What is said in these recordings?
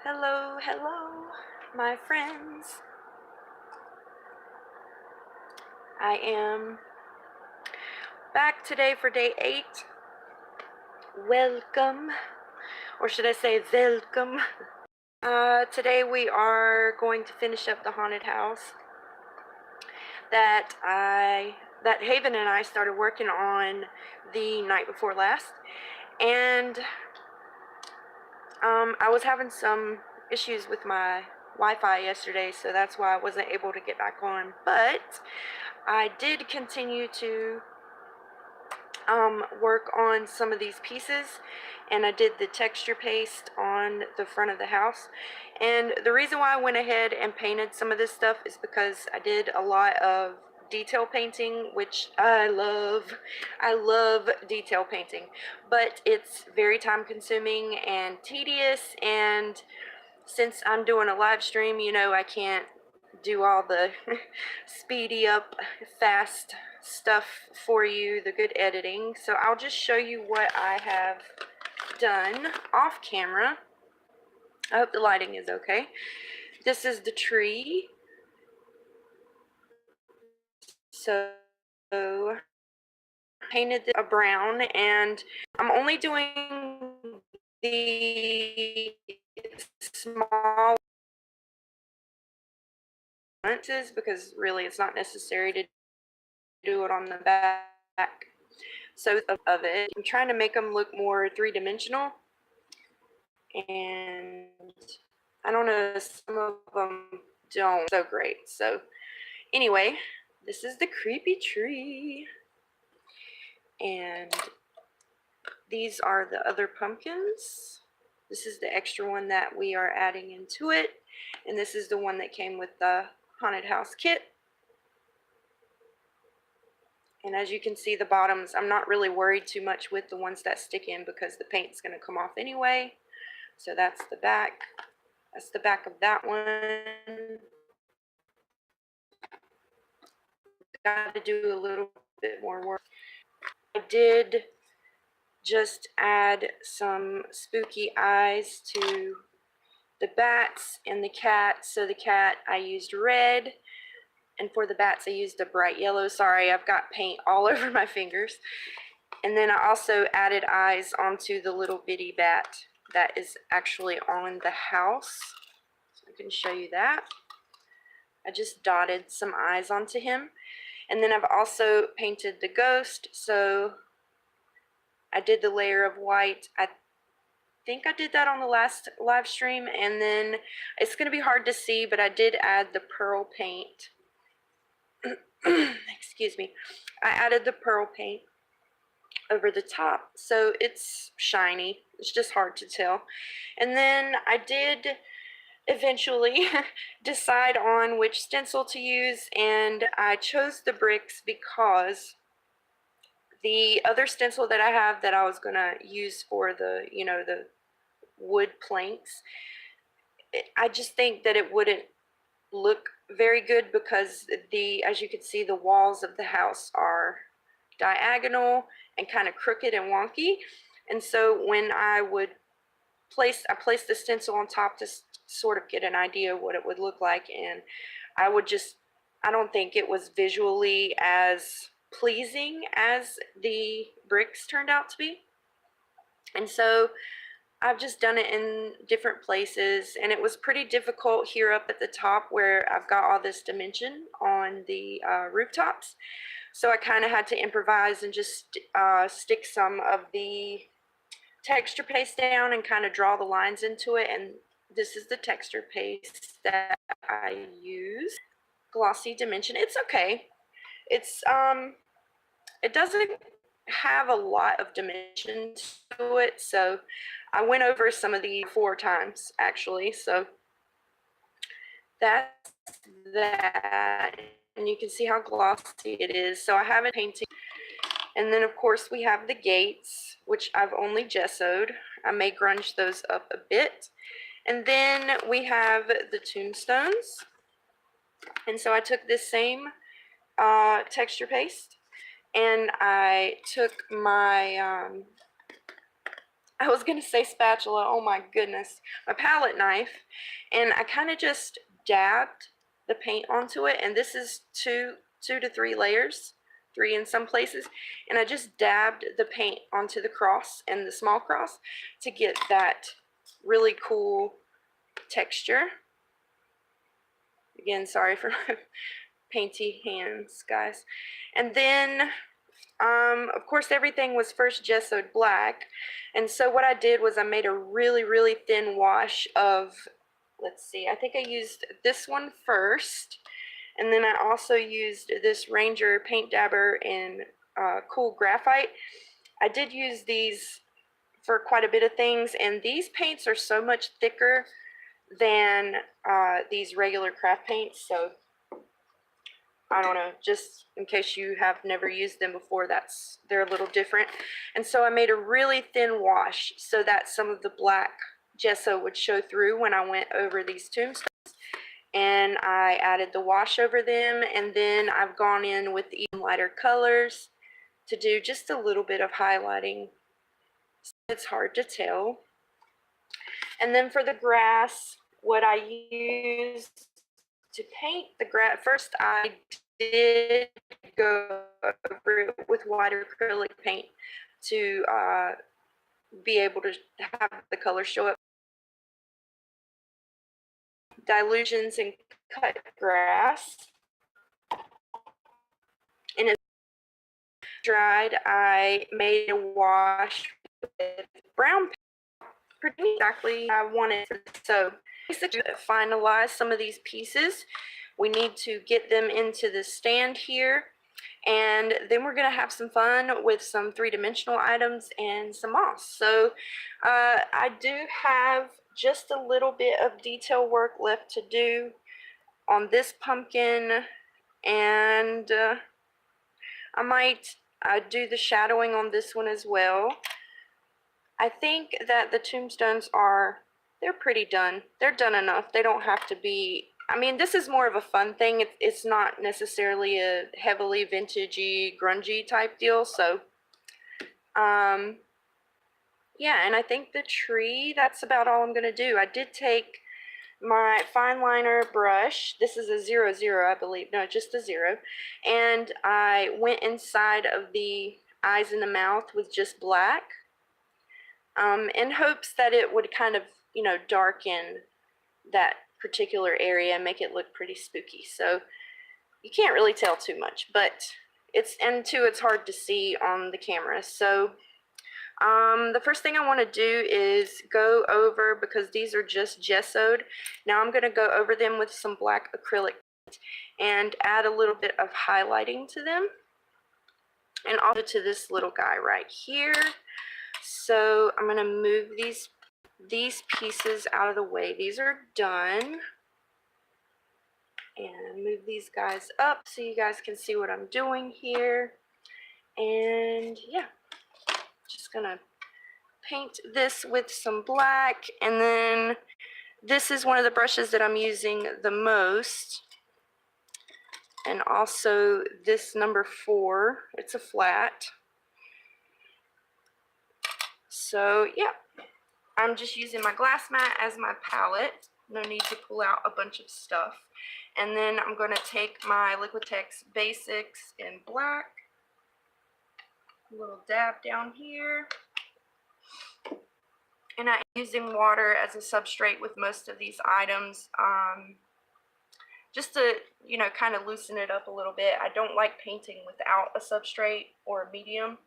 Hello, hello, my friends. I am back today for day 8. Welcome, or should I say welcome. Today we are going to finish up the haunted house that Haven and I started working on the night before last, and I was having some issues with my Wi-Fi yesterday, so that's why I wasn't able to get back on, but I did continue to work on some of these pieces, and I did the texture paste on the front of the house. And the reason why I went ahead and painted some of this stuff is because I did a lot of detail painting, which I love. I love detail painting, but it's very time consuming and tedious, and since I'm doing a live stream, I can't do all the speedy up fast stuff for you, the good editing. So I'll just show you what I have done off camera. I hope the lighting is okay. This is the tree. So painted a brown, and I'm only doing the small nuances because really it's not necessary to do it on the back. So of it, I'm trying to make them look more three-dimensional, and I don't know, some of them don't so great. So anyway, this is the creepy tree, and these are the other pumpkins. This is the extra one that we are adding into it, and this is the one that came with the haunted house kit. And as you can see, the bottoms, I'm not really worried too much with the ones that stick in because the paint's going to come off anyway. So that's the back. That's the back of that one. Got to do a little bit more work. I did just add some spooky eyes to the bats and the cat. So the cat, I used red, and for the bats I used a bright yellow. Sorry, I've got paint all over my fingers. And then I also added eyes onto the little bitty bat that is actually on the house. So I can show you that. I just dotted some eyes onto him. And then I've also painted the ghost. So I did the layer of white. I think I did that on the last live stream, and then it's going to be hard to see, but I did add the pearl paint. Excuse me. I added the pearl paint over the top, so it's shiny. It's just hard to tell. And then I did eventually decide on which stencil to use, and I chose the bricks because the other stencil that I have that I was going to use for the, the wood planks, I just think that it wouldn't look very good because as you can see, the walls of the house are diagonal and kind of crooked and wonky. And so when I placed the stencil on top to sort of get an idea of what it would look like, and I don't think it was visually as pleasing as the bricks turned out to be. And so I've just done it in different places, and it was pretty difficult here up at the top where I've got all this dimension on the rooftops. So I kind of had to improvise and just stick some of the texture paste down and kind of draw the lines into it. And this is the texture paste that I use. Glossy dimension. It's okay. It doesn't have a lot of dimension to it, so I went over some of these 4 times actually. So that's that, and you can see how glossy it is. So I haven't painted. And then of course we have the gates, which I've only gessoed. I may grunge those up a bit. And then we have the tombstones. And so I took this same texture paste, and I took my I was gonna say spatula, oh my goodness, my palette knife, and I kind of just dabbed the paint onto it, and this is two to three layers, three in some places, and I just dabbed the paint onto the cross and the small cross to get that really cool texture. Again, sorry for my painty hands, guys. And then of course, everything was first gessoed black, and so what I did was I made a really thin wash of, let's see, I think I used this one first, and then I also used this Ranger Paint Dabber in Cool Graphite. I did use these for quite a bit of things, and these paints are so much thicker than these regular craft paints, so I don't know, just in case you have never used them before, they're a little different. And so I made a really thin wash so that some of the black gesso would show through when I went over these tombstones. And I added the wash over them, and then I've gone in with even lighter colors to do just a little bit of highlighting. It's hard to tell. And then for the grass, what I used to paint the grass, first I did go over it with white acrylic paint to be able to have the color show up. Dilutions and cut grass. And it dried, I made a wash with brown paint, pretty exactly I wanted. So basically, to finalize some of these pieces, we need to get them into the stand here, and then we're going to have some fun with some three-dimensional items and some moss. So I do have just a little bit of detail work left to do on this pumpkin, and I might do the shadowing on this one as well. I think that the tombstones they're pretty done. They're done enough. They don't have to be, I mean, this is more of a fun thing. It's not necessarily a heavily vintagey, grungy type deal. So, yeah, and I think the tree, that's about all I'm going to do. I did take my fine liner brush. This is a 00, I believe. No, just a 0. And I went inside of the eyes and the mouth with just black, in hopes that it would kind of, darken that particular area and make it look pretty spooky. So you can't really tell too much, but it's hard to see on the camera. So the first thing I want to do is go over, because these are just gessoed, now I'm going to go over them with some black acrylic and add a little bit of highlighting to them, and also to this little guy right here. So I'm going to move these pieces out of the way. These are done. And move these guys up so you guys can see what I'm doing here. And yeah, just gonna paint this with some black, and then this is one of the brushes that I'm using the most, and also this number 4, it's a flat. So yeah, I'm just using my glass mat as my palette. No need to pull out a bunch of stuff. And then I'm going to take my Liquitex Basics in black, a little dab down here, and I'm using water as a substrate with most of these items, just to, kind of loosen it up a little bit. I don't like painting without a substrate or a medium,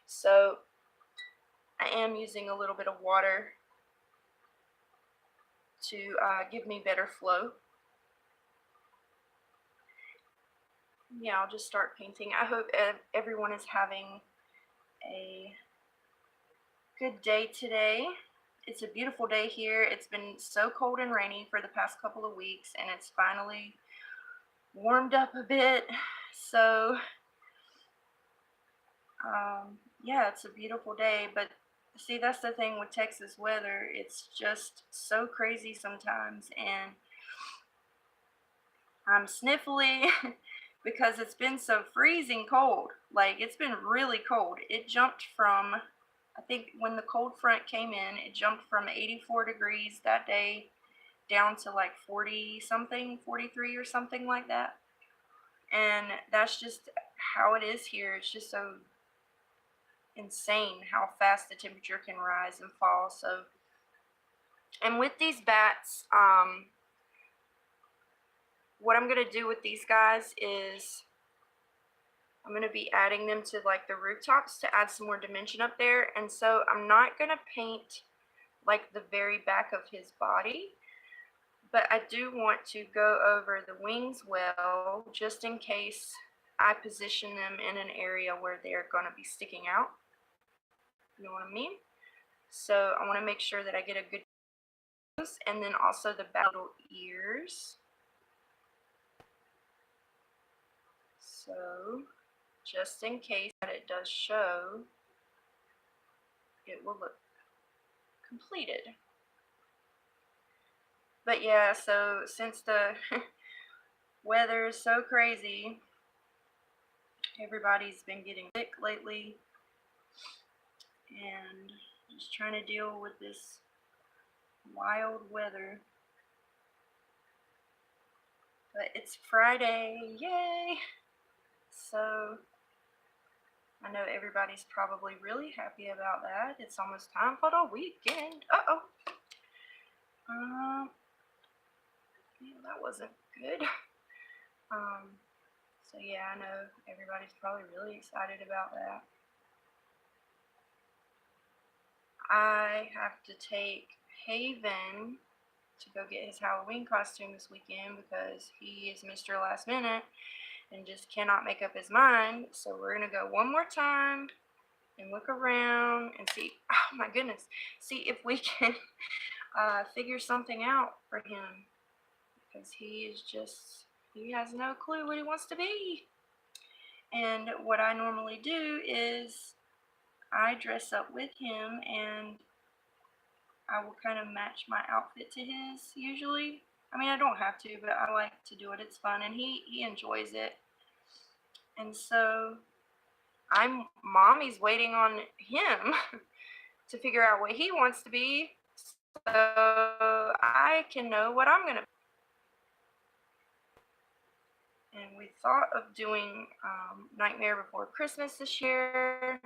so I am using a little bit of water to give me better flow. Yeah, I'll just start painting. I hope everyone is having a good day today. It's a beautiful day here. It's been so cold and rainy for the past couple of weeks, and it's finally warmed up a bit. So, yeah, it's a beautiful day. But see, that's the thing with Texas weather. It's just so crazy sometimes, and I'm sniffly because it's been so freezing cold. Like, it's been really cold. It jumped from, I think when the cold front came in, it jumped from 84 degrees that day down to like 40 something, 43 or something like that. And that's just how it is here. It's just so insane how fast the temperature can rise and fall. So, and with these bats, what I'm going to do with these guys is I'm going to be adding them to like the rooftops to add some more dimension up there. And so I'm not going to paint like the very back of his body, but I do want to go over the wings well, just in case I position them in an area where they're going to be sticking out. You know what I mean? So I want to make sure that I get a good nose, and then also the back little ears. So just in case that it does show, it will look completed. But yeah, so since the weather is so crazy, everybody's been getting sick lately, and just trying to deal with this wild weather. But it's Friday, yay! So I know everybody's probably really happy about that. It's almost time for the weekend. Uh-oh. Yeah, that wasn't good. So yeah, I know everybody's probably really excited about that. I have to take Haven to go get his Halloween costume this weekend because he is Mr. Last Minute and just cannot make up his mind. So we're gonna go one more time and look around and see, oh my goodness, see if we can figure something out for him, because he has no clue what he wants to be. And what I normally do is I dress up with him and I will kind of match my outfit to his usually. I mean, I don't have to, but I like to do it. It's fun, and he enjoys it. And so Mommy's waiting on him to figure out what he wants to be, so I can know what I'm gonna be. And we thought of doing Nightmare Before Christmas this year.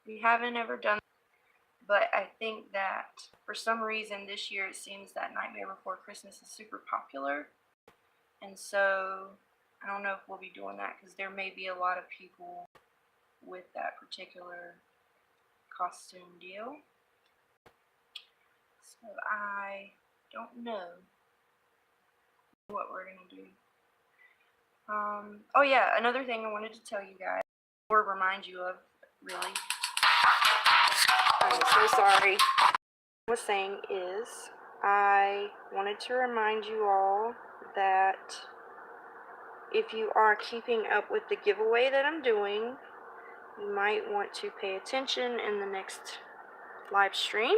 We haven't ever done, but I think that for some reason this year it seems that Nightmare Before Christmas is super popular, and so I don't know if we'll be doing that because there may be a lot of people with that particular costume deal. So I don't know what we're gonna do. Oh yeah, another thing I wanted to tell you guys, or remind you of, really. I'm so sorry. What I was saying is, I wanted to remind you all that if you are keeping up with the giveaway that I'm doing, you might want to pay attention in the next live stream.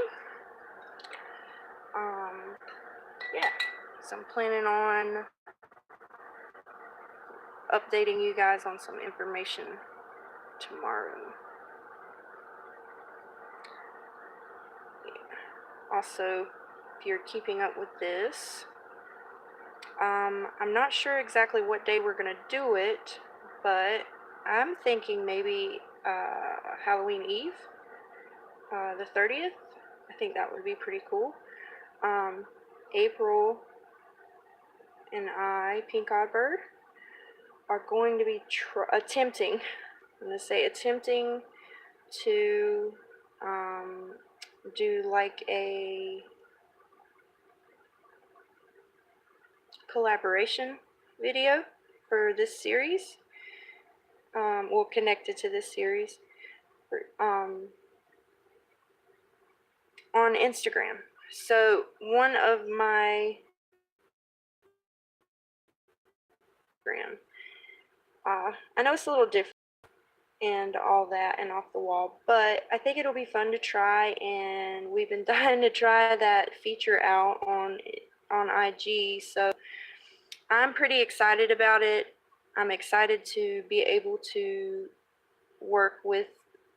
Yeah, so I'm planning on updating you guys on some information tomorrow. Yeah. Also, if you're keeping up with this, I'm not sure exactly what day we're gonna do it, but I'm thinking maybe Halloween Eve, the 30th. I think that would be pretty cool. April and I, Pink Odd Bird, are going to be attempting to do like a collaboration video for this series, well, connected to this series, on Instagram. So one of my I know it's a little different and all that and off the wall, but I think it'll be fun to try, and we've been dying to try that feature out on IG, so I'm pretty excited about it. I'm excited to be able to work with,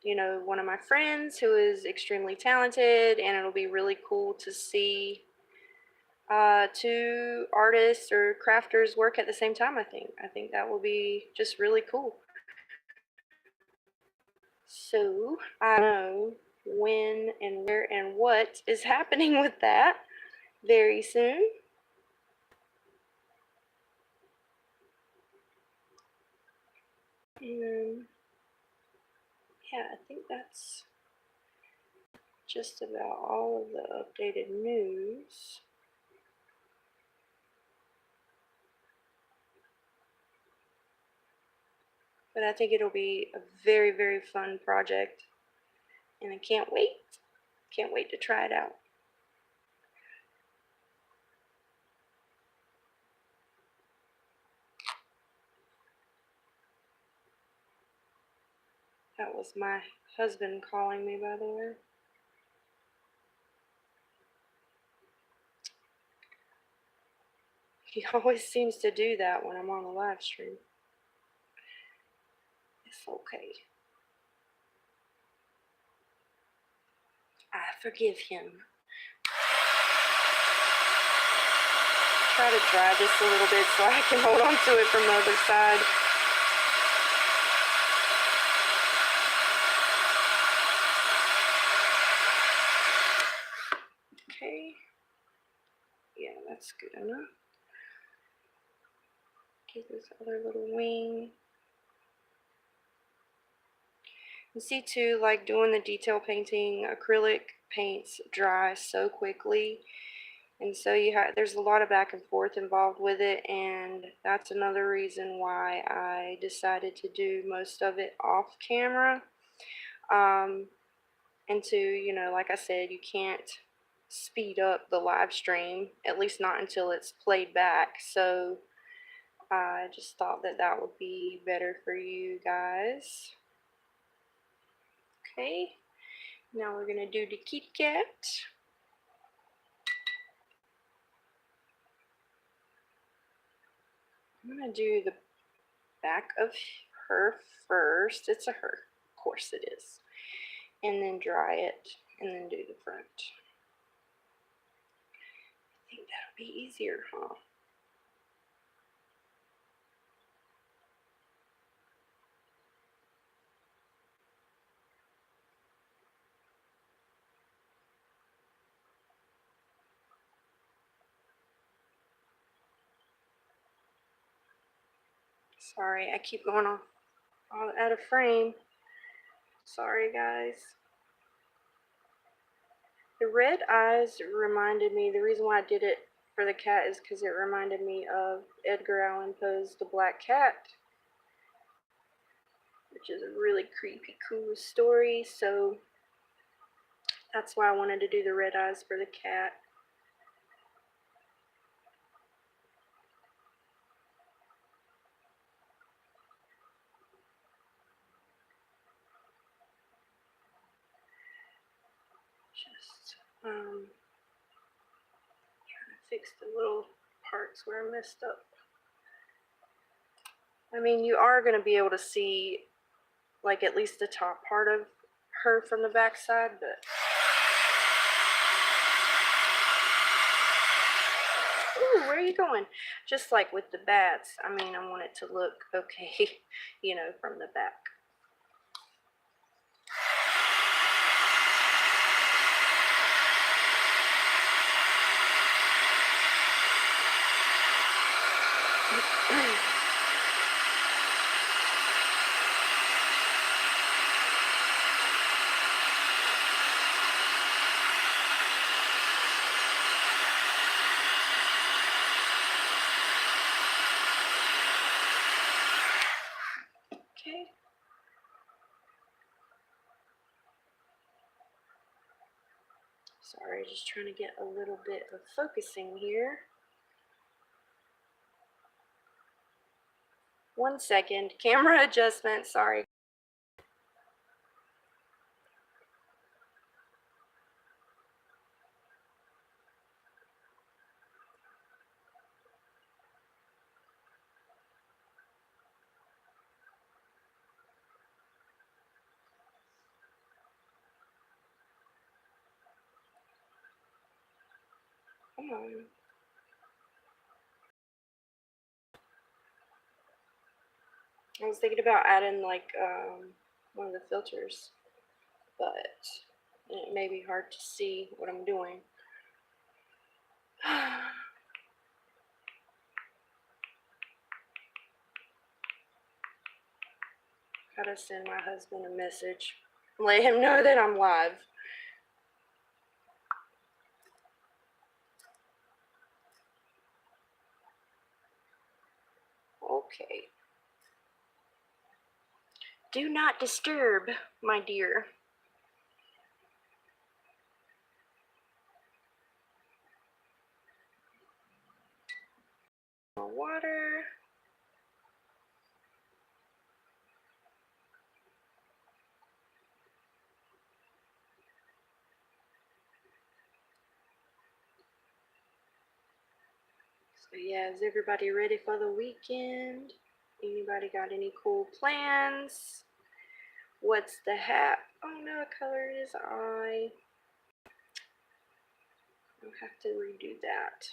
you know, one of my friends who is extremely talented, and it'll be really cool to see two artists or crafters work at the same time. I think that will be just really cool. So I know when and where and what is happening with that very soon. And yeah, I think that's just about all of the updated news. But I think it'll be a very, very fun project, and I can't wait. Can't wait to try it out. That was my husband calling me, by the way. He always seems to do that when I'm on a live stream. It's okay. I forgive him. Try to dry this a little bit so I can hold on to it from the other side. Okay. Yeah, that's good enough. Get this other little wing. You see too, like doing the detail painting, acrylic paints dry so quickly. And so there's a lot of back and forth involved with it, and that's another reason why I decided to do most of it off camera. And to, you know, like I said, you can't speed up the live stream, at least not until it's played back. So I just thought that that would be better for you guys. Okay, now we're gonna do the Kit Kat. I'm gonna do the back of her first. It's a her, of course it is. And then dry it, and then do the front. I think that'll be easier, huh? Sorry, I keep going off out of frame. Sorry, guys. The red eyes reminded me, the reason why I did it for the cat is because it reminded me of Edgar Allan Poe's The Black Cat, which is a really creepy, cool story. So that's why I wanted to do the red eyes for the cat. Just trying to fix the little parts where I messed up. I mean, you are going to be able to see, like, at least the top part of her from the back side, but ooh, where are you going? Just like with the bats, I mean, I want it to look okay, you know, from the back. Okay. Sorry, just trying to get a little bit of focusing here. 1 second, camera adjustment, sorry. Come on. I was thinking about adding like one of the filters, but it may be hard to see what I'm doing. Gotta send my husband a message. Let him know that I'm live. Okay. Do not disturb, my dear. More water. So yeah, is everybody ready for the weekend? Anybody got any cool plans? What's the hat? Oh no, what color is eye? I'll have to redo that.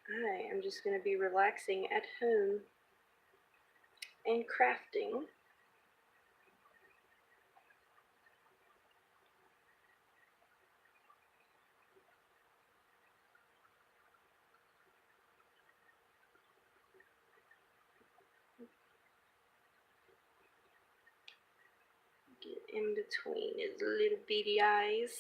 I am just going to be relaxing at home and crafting. Get in between his little beady eyes.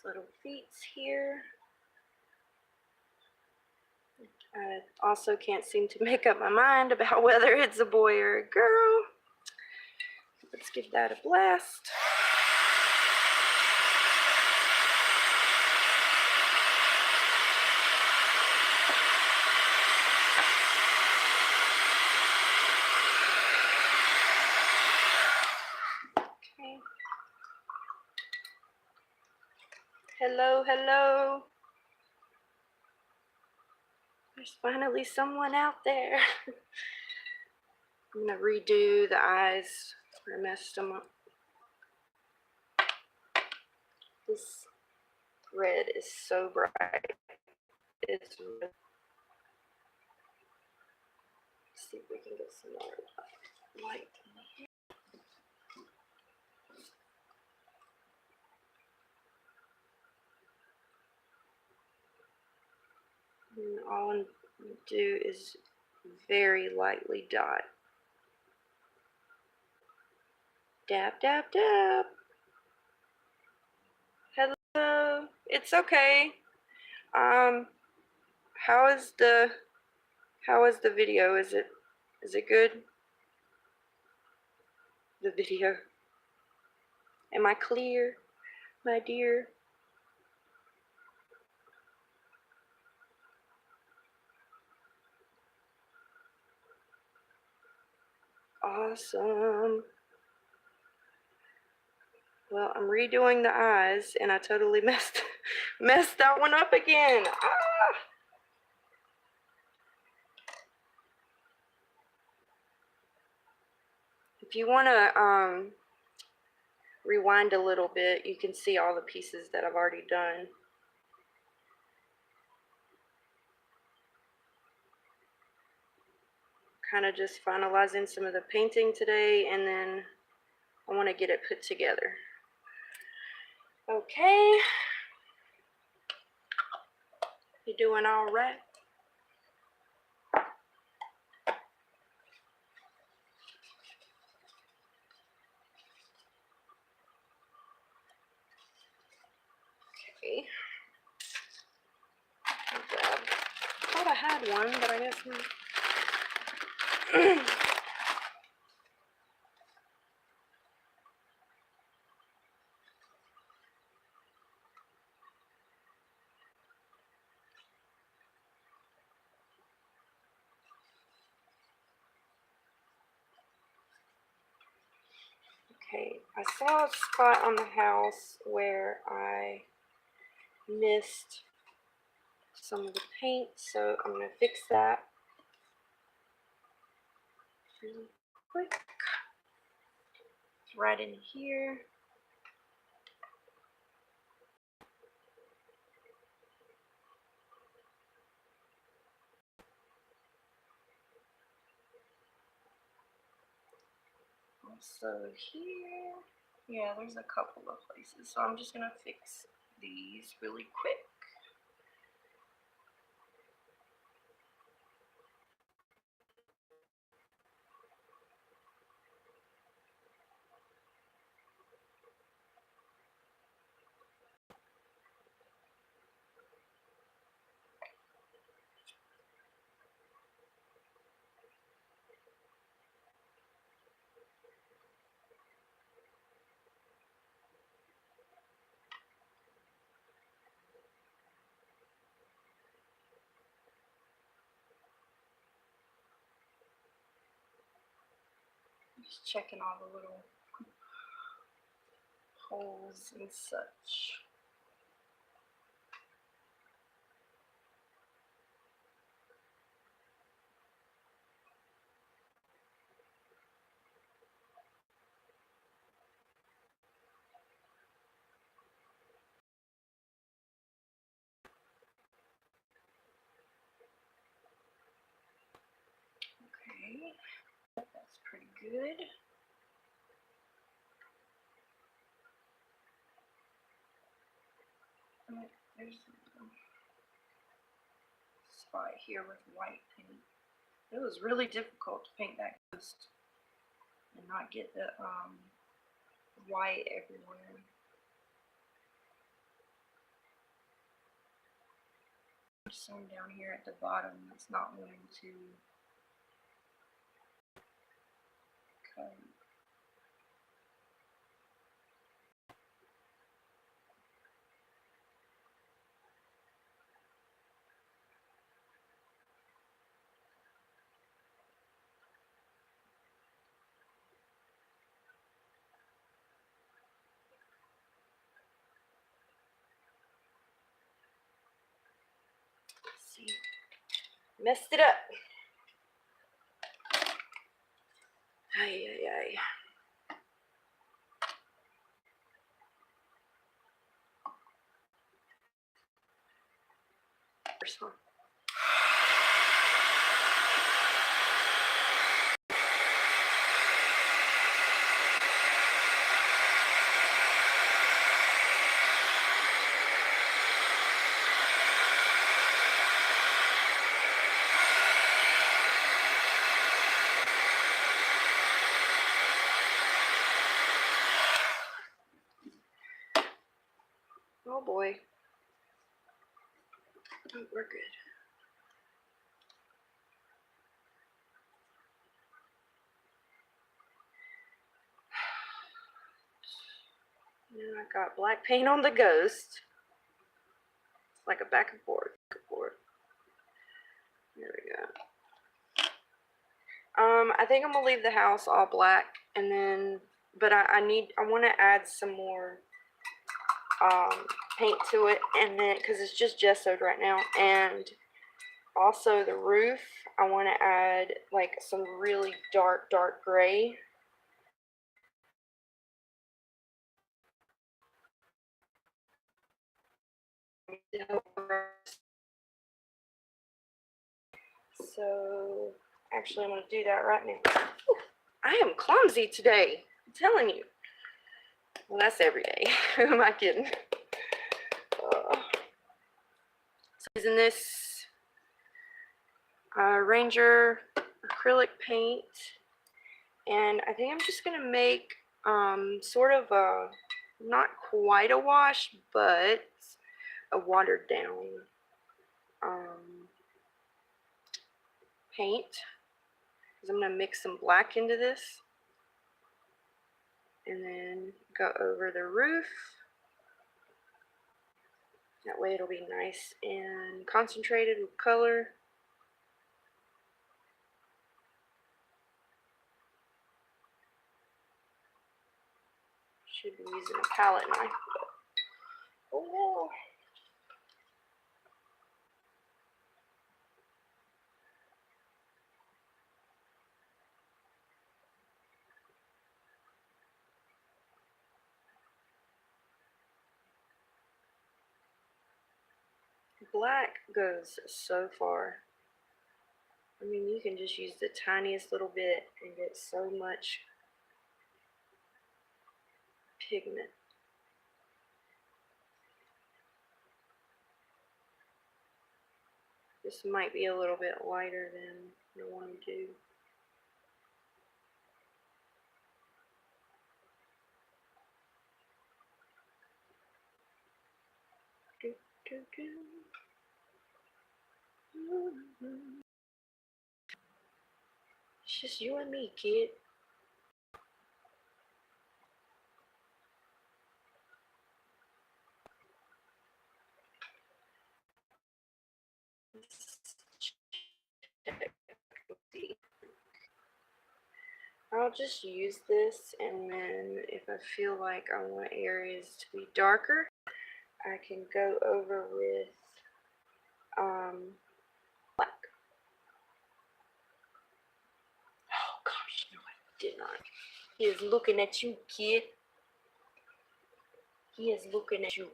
His little feet's here. I also can't seem to make up my mind about whether it's a boy or a girl. Let's give that a blast. Okay. Hello, hello. There's finally someone out there. I'm gonna redo the eyes. I messed them up. This red is so bright. It's red. Let's see if we can get some more light in here. And all I'm gonna do is very lightly dot. Dab, dab, dab. Hello. It's okay. How is the video? Is it good? The video. Am I clear, my dear? Awesome. Well, I'm redoing the eyes and I totally messed that one up again. Ah! If you want to rewind a little bit, you can see all the pieces that I've already done. Kind of just finalizing some of the painting today, and then I want to get it put together. Okay. You doing all right? Okay. I thought I had one, but I guess not. Okay. Okay, I saw a spot on the house where I missed some of the paint, so I'm going to fix that really quick. Right in here. Also here, yeah, there's a couple of places, so I'm just gonna fix these really quick. Just checking all the little holes and such. Okay, that's pretty good. There's a spot here with white paint. It was really difficult to paint that ghost and not get the white everywhere. Some down here at the bottom that's not wanting to come. See, messed it up. Ay, ay, ay. First one. Oh boy. Oh, we're good. Now I got black paint on the ghost. It's like a back and forth. There we go. I think I'm gonna leave the house all black, and then, but I want to add some more paint to it, and then because it's just gessoed right now, and also the roof, I want to add like some really dark gray. So actually, I'm going to do that right now. Whew, I am clumsy today. I'm telling you. Well, that's every day. Who am I kidding? So using this Ranger acrylic paint, and I think I'm just going to make sort of a, not quite a wash, but a watered down paint, because I'm going to mix some black into this and then go over the roof. That way it'll be nice and concentrated with color. Should be using a palette knife. Oh no. Black goes so far. I mean, you can just use the tiniest little bit and get so much pigment. This might be a little bit lighter than I want to do. It's just you and me, kid. I'll just use this, and then if I feel like I want areas to be darker, I can go over with black. Oh gosh, no, I did not. He is looking at you, kid. He is looking at you.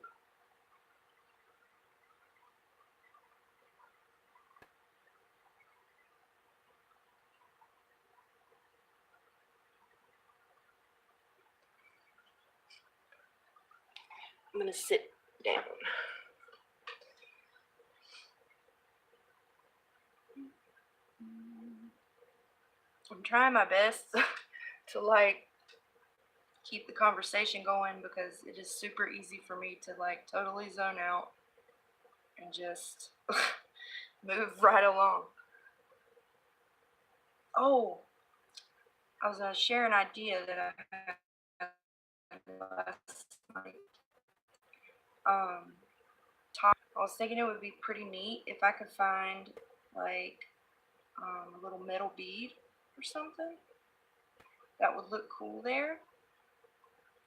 I'm gonna sit down. I'm trying my best to like keep the conversation going because it is super easy for me to like totally zone out and just move right along. Oh, I was gonna share an idea that I had last night. I was thinking it would be pretty neat if I could find like a little metal bead or something that would look cool there.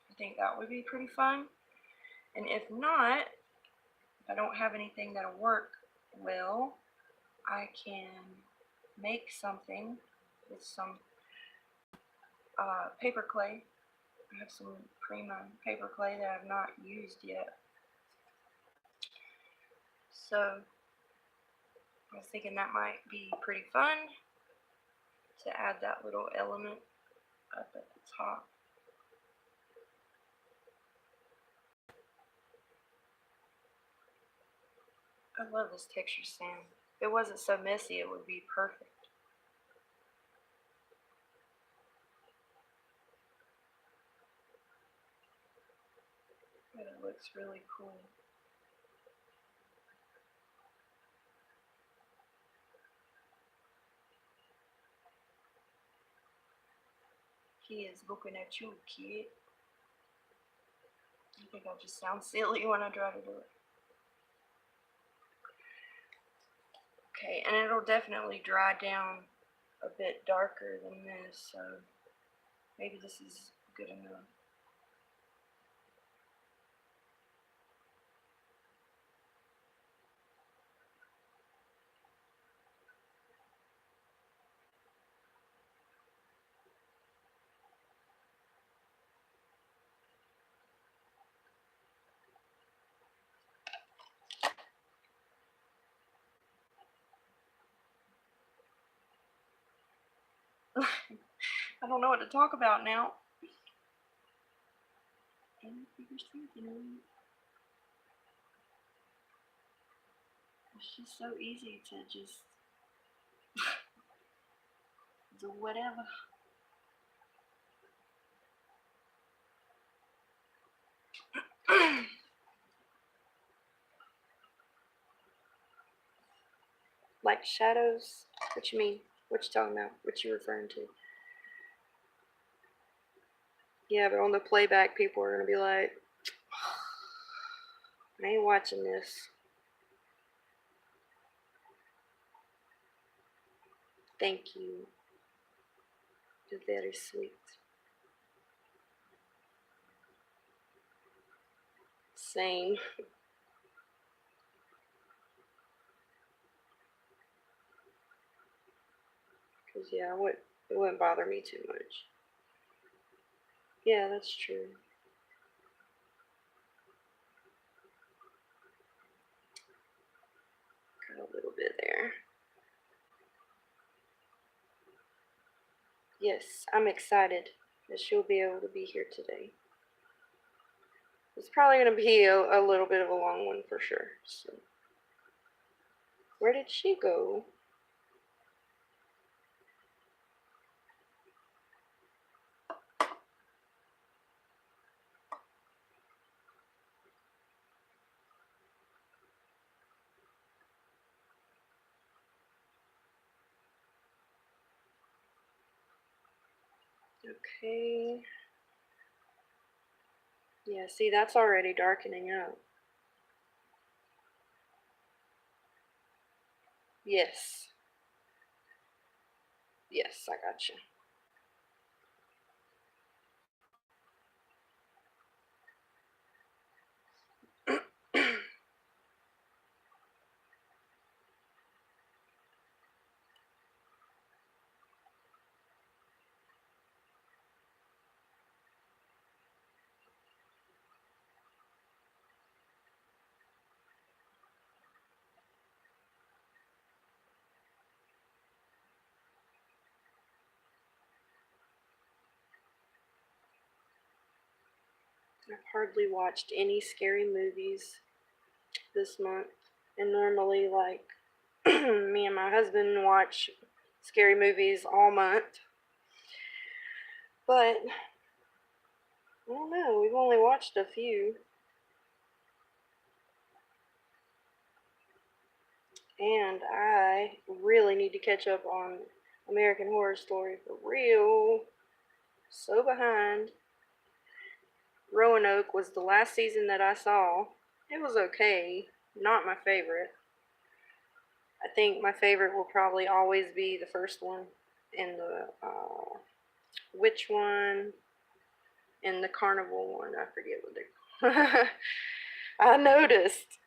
I think that would be pretty fun. And if not, if I don't have anything that'll work well, I can make something with some paper clay. I have some Prima paper clay that I've not used yet. So I was thinking that might be pretty fun to add that little element up at the top. I love this texture sand. If it wasn't so messy, it would be perfect. But it looks really cool. He is looking at you, kid. I think I just sound silly when I try to do it. Okay, and it'll definitely dry down a bit darker than this, so maybe this is good enough. I don't know what to talk about now. It's just so easy to just do whatever. Like shadows? What you mean? What you talking about? What you referring to? Yeah, but on the playback, people are gonna be like, I ain't watching this. Thank you. You're very sweet. Same. Because, yeah, it wouldn't bother me too much. Yeah, that's true. Got a little bit there. Yes, I'm excited that she'll be able to be here today. It's probably going to be a little bit of a long one for sure. So, where did she go? Okay. Yeah, see, that's already darkening up. Yes. Yes, I got you. I've hardly watched any scary movies this month. And normally, like, me and my husband watch scary movies all month. But, I don't know, we've only watched a few. And I really need to catch up on American Horror Story for real. So behind. Roanoke was the last season that I saw. It was okay. Not my favorite. I think my favorite will probably always be the first one and the which one and the carnival one. I forget what they. I noticed.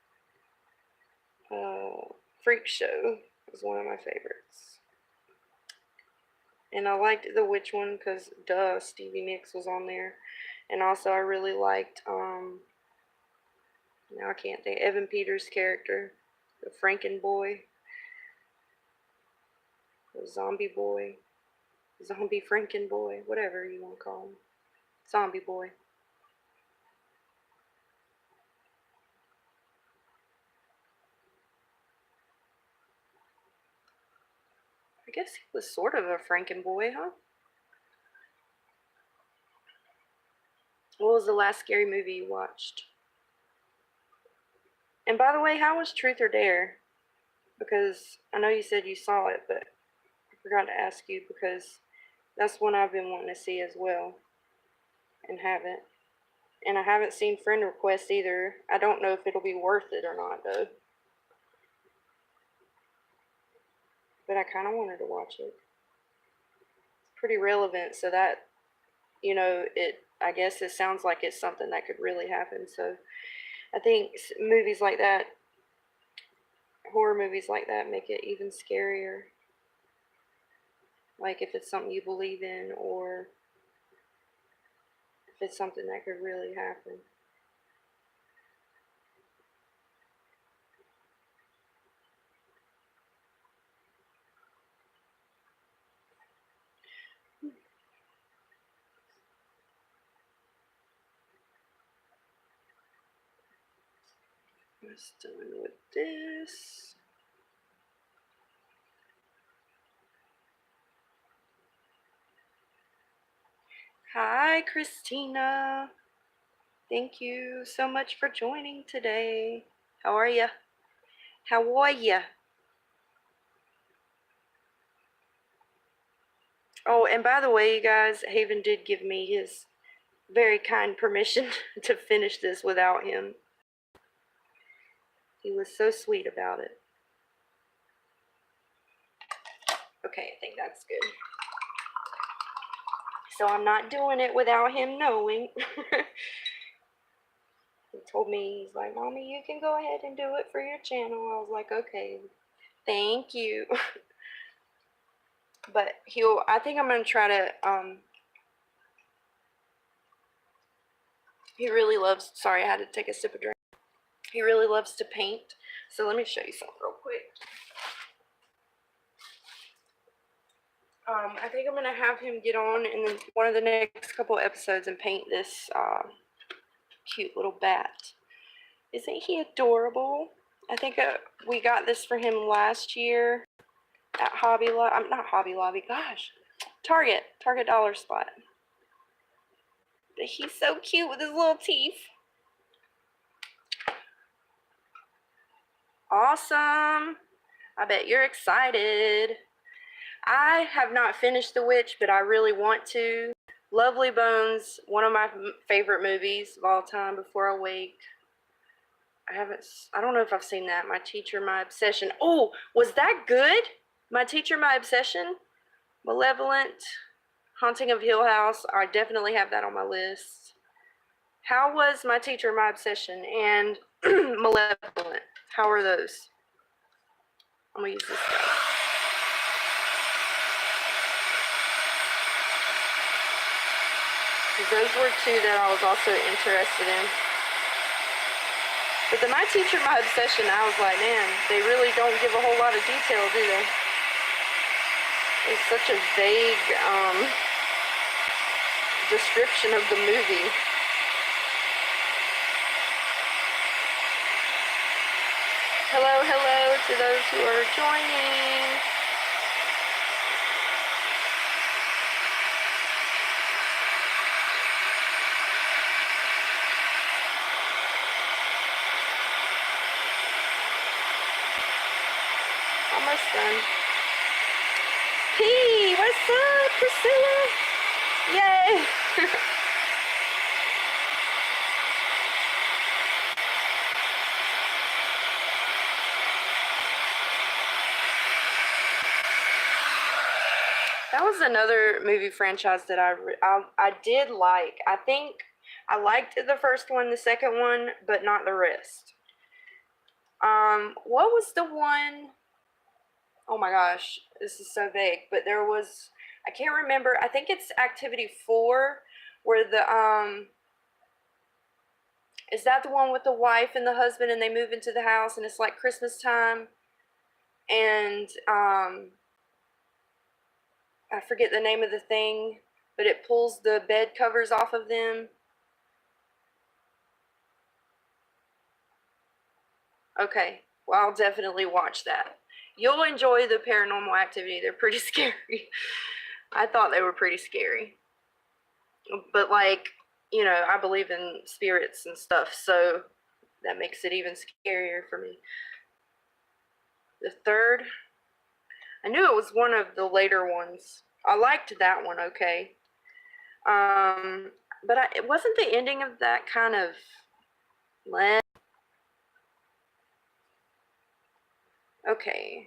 Freak Show was one of my favorites, and I liked the witch one because duh, Stevie Nicks was on there, and also I really liked now I can't think Evan Peters' character, the Franken boy, the zombie boy. Zombie Franken boy, whatever you want to call him. Zombie boy. I guess he was sort of a Franken boy, huh? What was the last scary movie you watched? And by the way, how was Truth or Dare? Because I know you said you saw it, but I forgot to ask you because that's one I've been wanting to see as well and haven't. And I haven't seen Friend Request either. I don't know if it'll be worth it or not though. But I kind of wanted to watch it. It's pretty relevant, so that, I guess it sounds like it's something that could really happen. So I think movies like that, horror movies like that, make it even scarier. Like if it's something you believe in or if it's something that could really happen. What's done with this? Hi, Christina. Thank you so much for joining today. How are you? How are you? Oh, and by the way, you guys, Haven did give me his very kind permission to finish this without him. He was so sweet about it. Okay, I think that's good. So I'm not doing it without him knowing. He told me, he's like, Mommy, you can go ahead and do it for your channel. I was like, okay, thank you. But I think I'm going to try to, he really loves, sorry, I had to take a sip of drink. He really loves to paint. So let me show you something real quick. I think I'm going to have him get on in one of the next couple episodes and paint this cute little bat. Isn't he adorable? I think we got this for him last year at Hobby Lobby. I'm not Hobby Lobby, gosh. Target Dollar Spot. But he's so cute with his little teeth. Awesome. I bet you're excited. I have not finished The Witch, but I really want to. Lovely Bones, one of my favorite movies of all time, Before I Wake. I don't know if I've seen that. My Teacher, My Obsession. Oh, was that good? My Teacher, My Obsession? Malevolent, Haunting of Hill House. I definitely have that on my list. How was My Teacher, My Obsession and Malevolent? How are those? I'm going to use this guy. Those were two that I was also interested in. But the My Teacher, My Obsession, I was like, man, they really don't give a whole lot of detail, do they? It's such a vague description of the movie. Hello, hello to those who are joining. Almost done. P, what's up, Priscilla? Yay! That was another movie franchise that I did like. I think I liked the first one, the second one, but not the rest. What was the one? Oh my gosh, this is so vague, but there was, I can't remember. I think it's Activity 4, where is that the one with the wife and the husband and they move into the house and it's like Christmas time? And, I forget the name of the thing, but it pulls the bed covers off of them. Okay, well, I'll definitely watch that. You'll enjoy the Paranormal Activity. They're pretty scary. I thought they were pretty scary. But, like, you know, I believe in spirits and stuff, so that makes it even scarier for me. The third, I knew it was one of the later ones. I liked that one, okay. But it wasn't the ending of that kind of okay.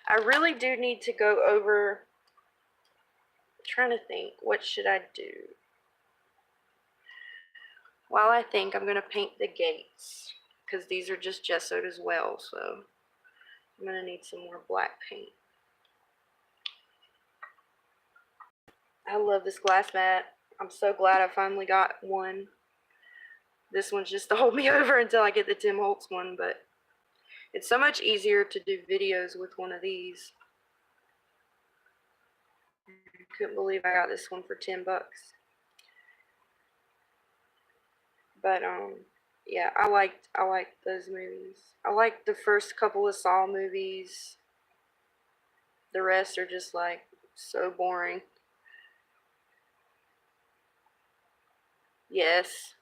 I really do need to go over, I'm trying to think, what should I do? While I think, I'm going to paint the gates, because these are just gessoed as well, so I'm going to need some more black paint. I love this glass mat. I'm so glad I finally got one. This one's just to hold me over until I get the Tim Holtz one, but it's so much easier to do videos with one of these. I couldn't believe I got this one for $10. But yeah, I liked those movies. I liked the first couple of Saw movies. The rest are just like so boring. Yes,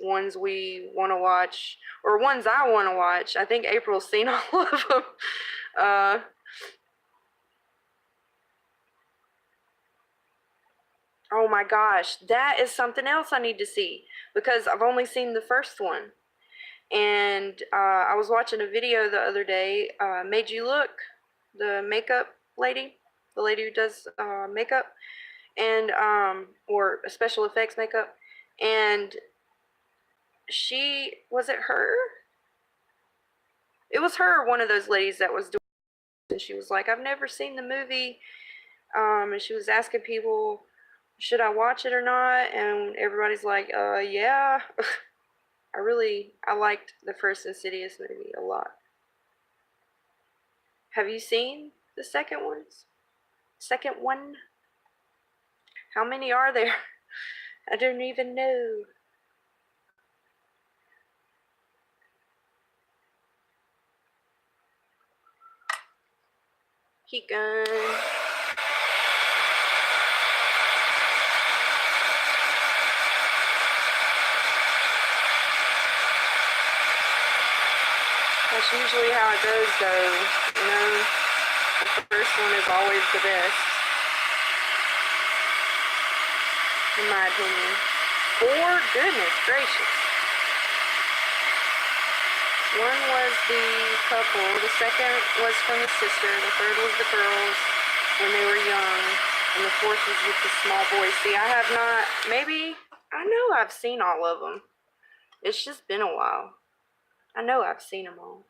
ones we want to watch, or ones I want to watch. I think April's seen all of them. Oh my gosh, that is something else I need to see, because I've only seen the first one. And I was watching a video the other day, Made You Look, the makeup lady, the lady who does makeup, and or special effects makeup, and was it her? It was her, one of those ladies that was doing it, and she was like, I've never seen the movie. And she was asking people, should I watch it or not? And everybody's like, yeah. I liked the first Insidious movie a lot. Have you seen the second ones? Second one? How many are there? I don't even know. Heat gun. That's usually how it goes, though. You know, the first one is always the best, in my opinion. Or, goodness gracious. One was the couple, the second was from the sister, the third was the girls when they were young, and the fourth was with the small boys. See, I have not, maybe, I know I've seen all of them. It's just been a while. I know I've seen them all.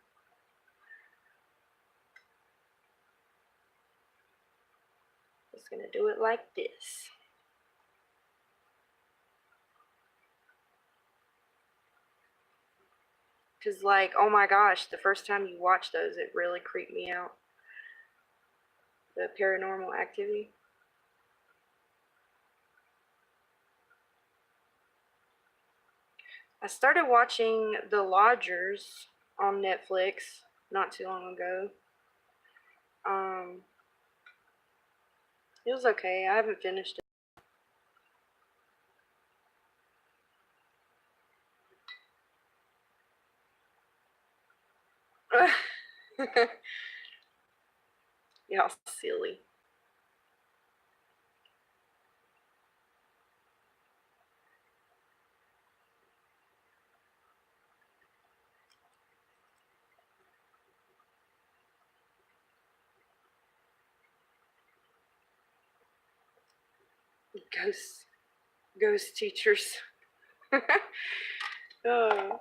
Just gonna do it like this. Because, like, oh my gosh, the first time you watch those, it really creeped me out. The Paranormal Activity. I started watching The Lodgers on Netflix not too long ago. It was okay. I haven't finished it. Y'all silly. Ghost teachers. Oh.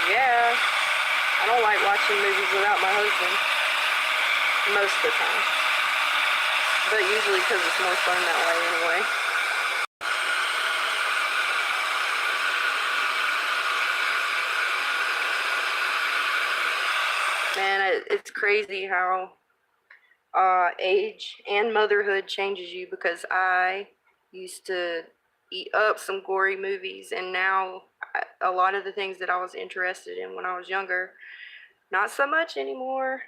Yeah. I don't like watching movies without my husband. Most of the time. But usually because it's more fun that way anyway. Man, it's crazy how age and motherhood changes you, because I used to eat up some gory movies, and now a lot of the things that I was interested in when I was younger, not so much anymore.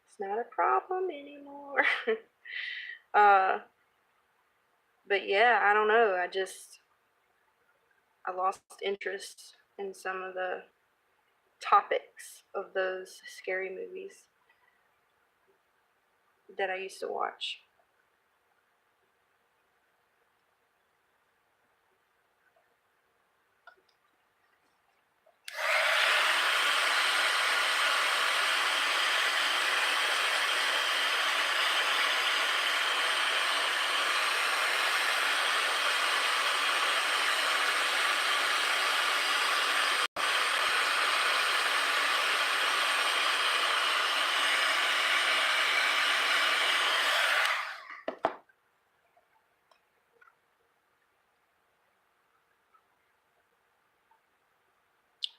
It's not a problem anymore. uh, but yeah, I don't know. I lost interest in some of the topics of those scary movies that I used to watch.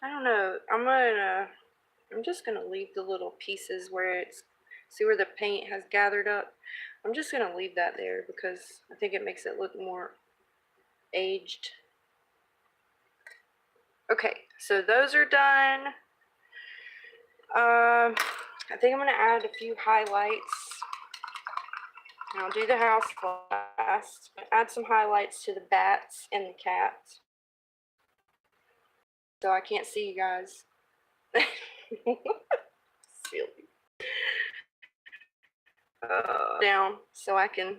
I don't know. I'm just gonna leave the little pieces where see where the paint has gathered up. I'm just gonna leave that there because I think it makes it look more aged. Okay, so those are done. I think I'm gonna add a few highlights. I'll do the house last. Add some highlights to the bats and the cats. So I can't see you guys. Silly. Down so I can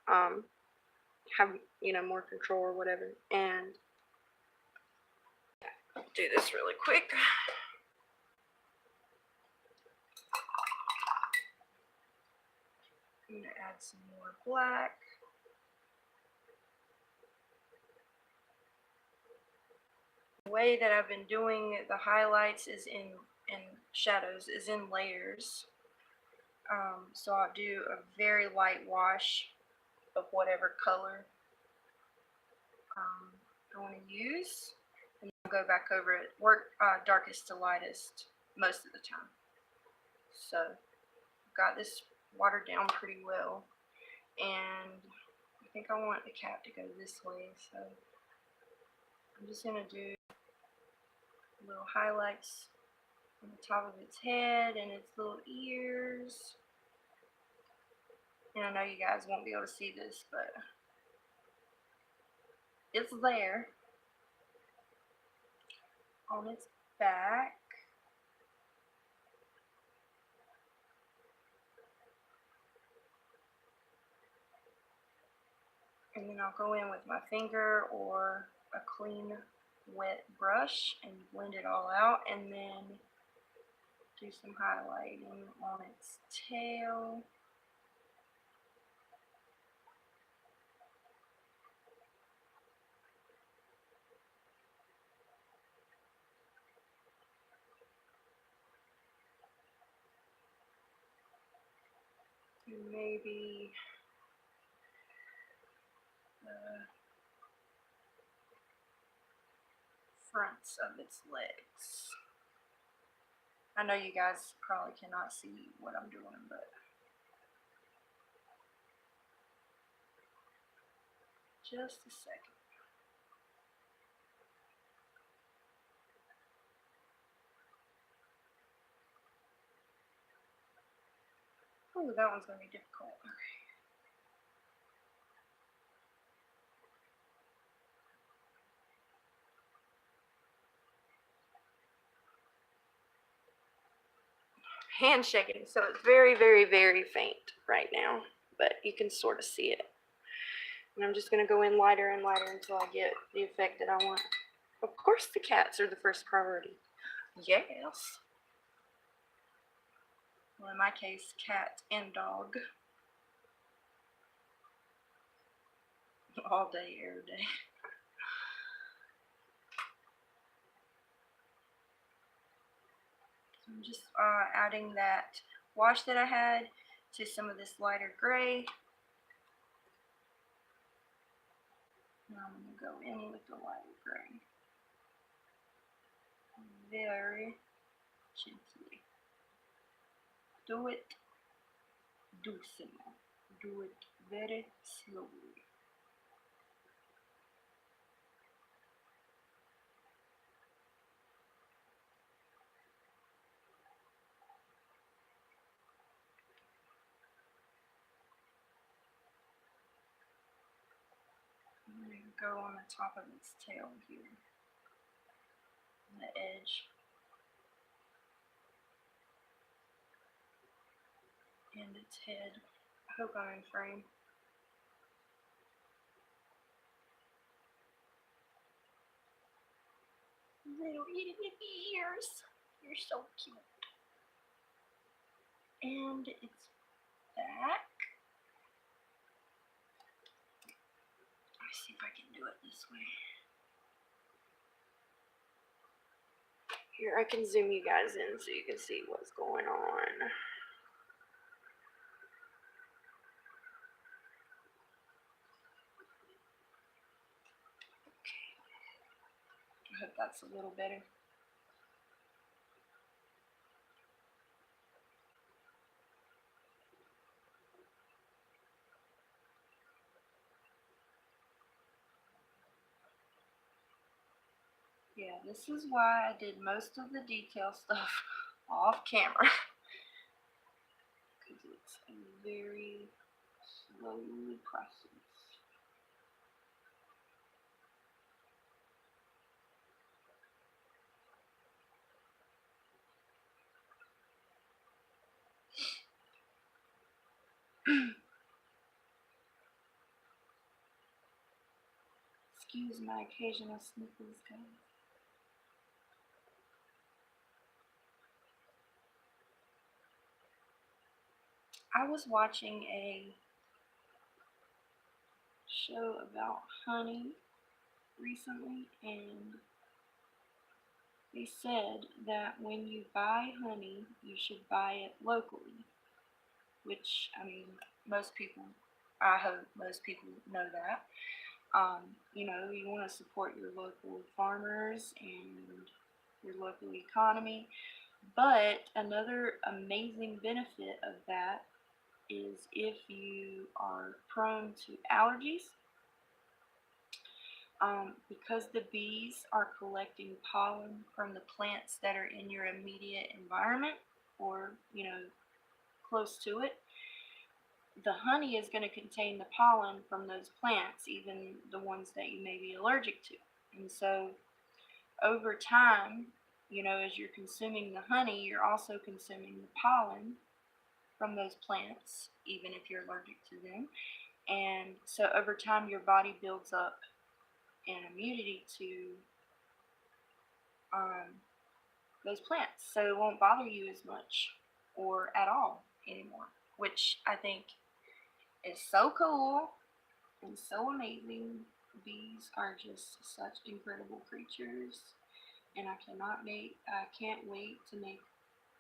have more control or whatever. And do this really quick. I'm going to add some more black. The way that I've been doing the highlights is in shadows is in layers. So I'll do a very light wash of whatever color I want to use, and I'll go back over it. Work darkest to lightest most of the time. So I've got this watered down pretty well, and I think I want the cat to go this way, so I'm just going to do little highlights on the top of its head and its little ears. And I know you guys won't be able to see this, but it's there on its back. And then I'll go in with my finger or a clean wet brush and blend it all out, and then do some highlighting on its tail. And maybe the fronts of its legs. I know you guys probably cannot see what I'm doing, but just a second. Oh, that one's going to be difficult. Okay. Hand shaking, so it's very, very, very faint right now, but you can sort of see it. And I'm just going to go in lighter and lighter until I get the effect that I want. Of course the cats are the first priority. Yes. Well, in my case, cat and dog. All day, every day. So I'm just adding that wash that I had to some of this lighter gray. Now I'm going to go in with the lighter gray. Very gently. Do it dulcimo. Do it very slowly. I'm going to go on the top of its tail here, on the edge, and its head. I hope I'm in frame. Little itty bitty ears. You're so cute. And its back. Let's see if I can do it this way. Here, I can zoom you guys in so you can see what's going on. Okay. I hope that's a little better. Yeah, this is why I did most of the detail stuff off camera. Because it's a very slowly process. Excuse my occasional sniffles, guys. I was watching a show about honey recently, and they said that when you buy honey, you should buy it locally, which, I mean, I hope most people know that. You know, you want to support your local farmers and your local economy. But another amazing benefit of that is if you are prone to allergies, because the bees are collecting pollen from the plants that are in your immediate environment or, you know, close to it, the honey is going to contain the pollen from those plants, even the ones that you may be allergic to. And so over time, you know, as you're consuming the honey, you're also consuming the pollen from those plants, even if you're allergic to them. And so over time, your body builds up an immunity to those plants, so it won't bother you as much or at all anymore, which I think is so cool and so amazing. Bees are just such incredible creatures, and I can't wait to make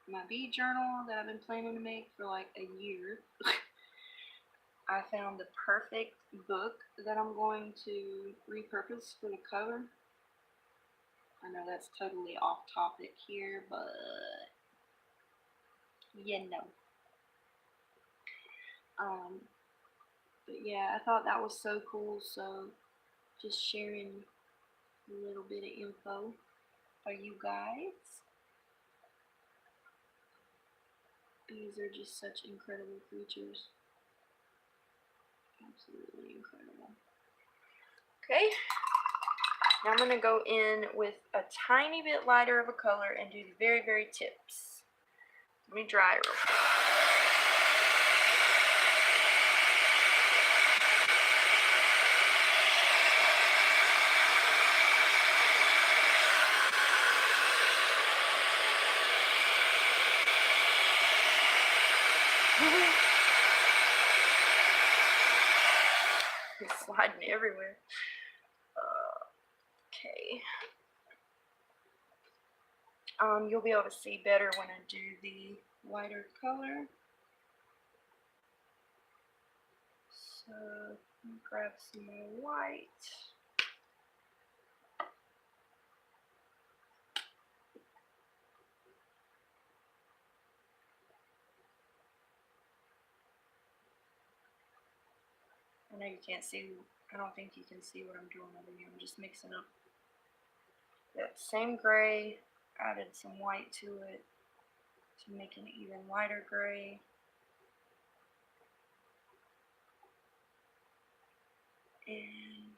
my bee journal that I've been planning to make for like a year. I found the perfect book that I'm going to repurpose for the cover. I know that's totally off topic here, but you know. But yeah, I thought that was so cool, so just sharing a little bit of info for you guys. Bees are just such incredible creatures. Absolutely incredible. Okay, now I'm going to go in with a tiny bit lighter of a color and do the very, very tips. Let me dry it real quick. It's sliding everywhere. Okay. You'll be able to see better when I do the lighter color. So, grab some more white. I know you can't see, I don't think you can see what I'm doing over here. I'm just mixing up that same gray, added some white to it to make an even lighter gray. And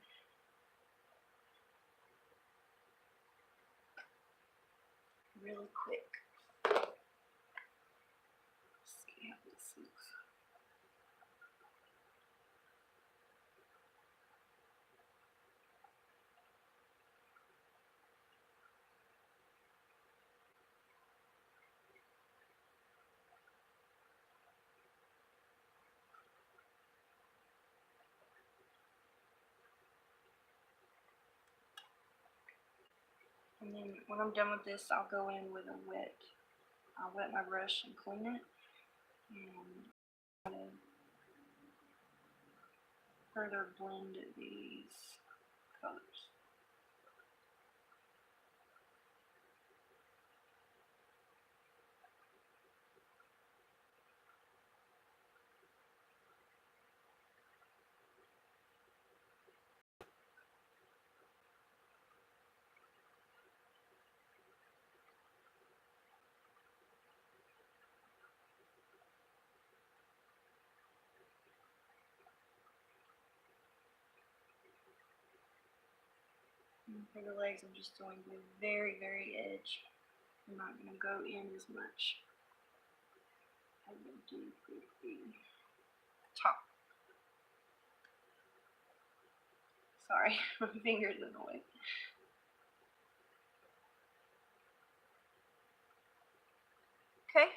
really quick. Let's see how this looks. And then when I'm done with this, I'll go in with I'll wet my brush and clean it, and further blend these colors. And for the legs, I'm just doing the very, very edge. I'm not going to go in as much as I do for the top. Sorry, my finger's in the way. Okay.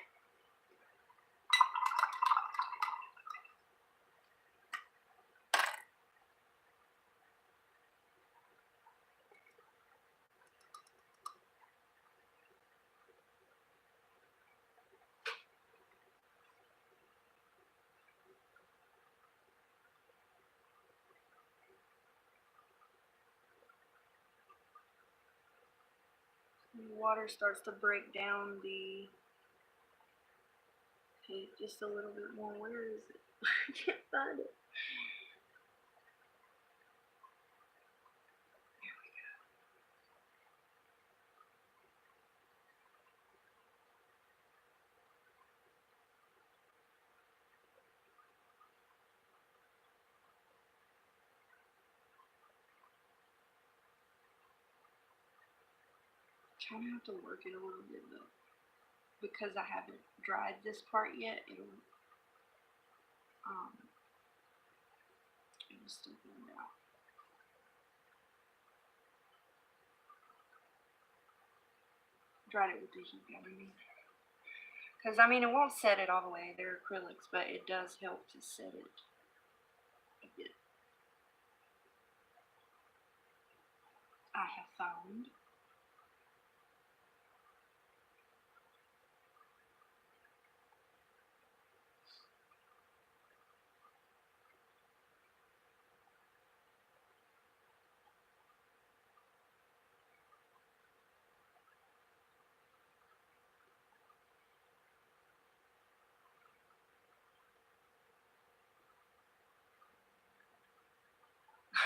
The water starts to break down the paint just a little bit more. Where is it? I can't find it. Trying to have to work it a little bit though, because I haven't dried this part yet. It'll still blend out. Dried it with the heat gun, I mean. Because, I mean, it won't set it all the way. They're acrylics, but it does help to set it a bit. I have found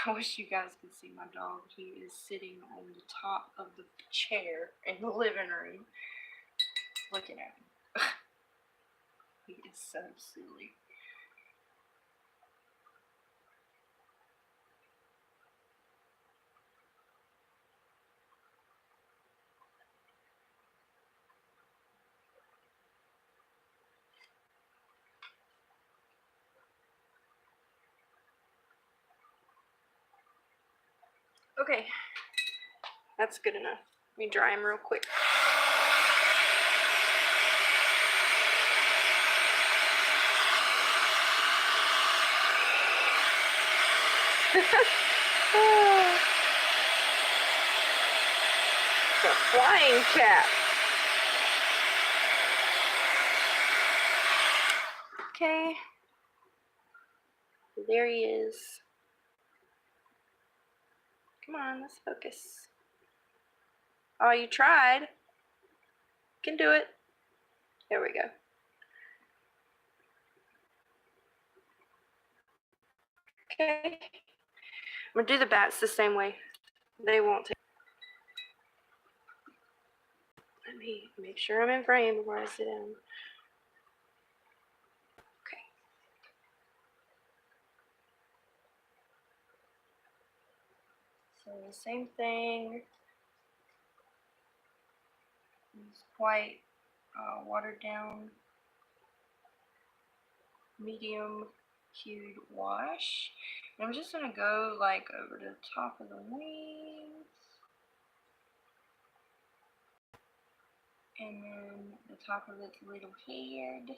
I wish you guys could see my dog. He is sitting on the top of the chair in the living room looking at me. He is so silly. Okay, that's good enough. Let me dry him real quick. It's a flying cat. Okay. There he is. Come on, let's focus. Oh, you tried. You can do it. There we go. Okay. I'm gonna do the bats the same way. They won't take. Let me make sure I'm in frame before I sit down. Okay. So the same thing. It's quite watered down, medium hued wash. And I'm just gonna go like over the top of the wings. And then the top of its little head.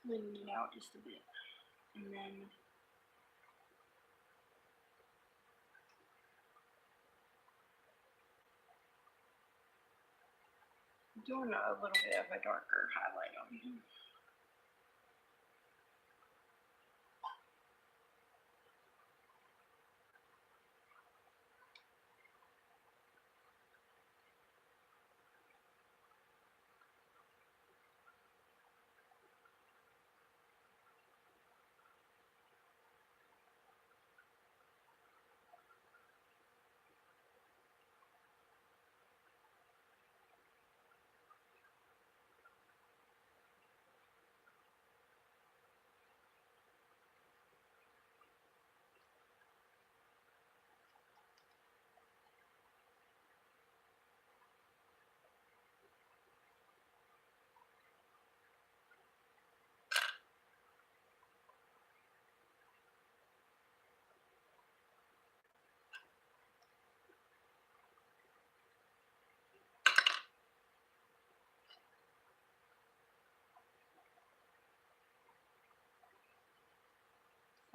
Splitting it out just a bit. And then doing a little bit of a darker highlight on him.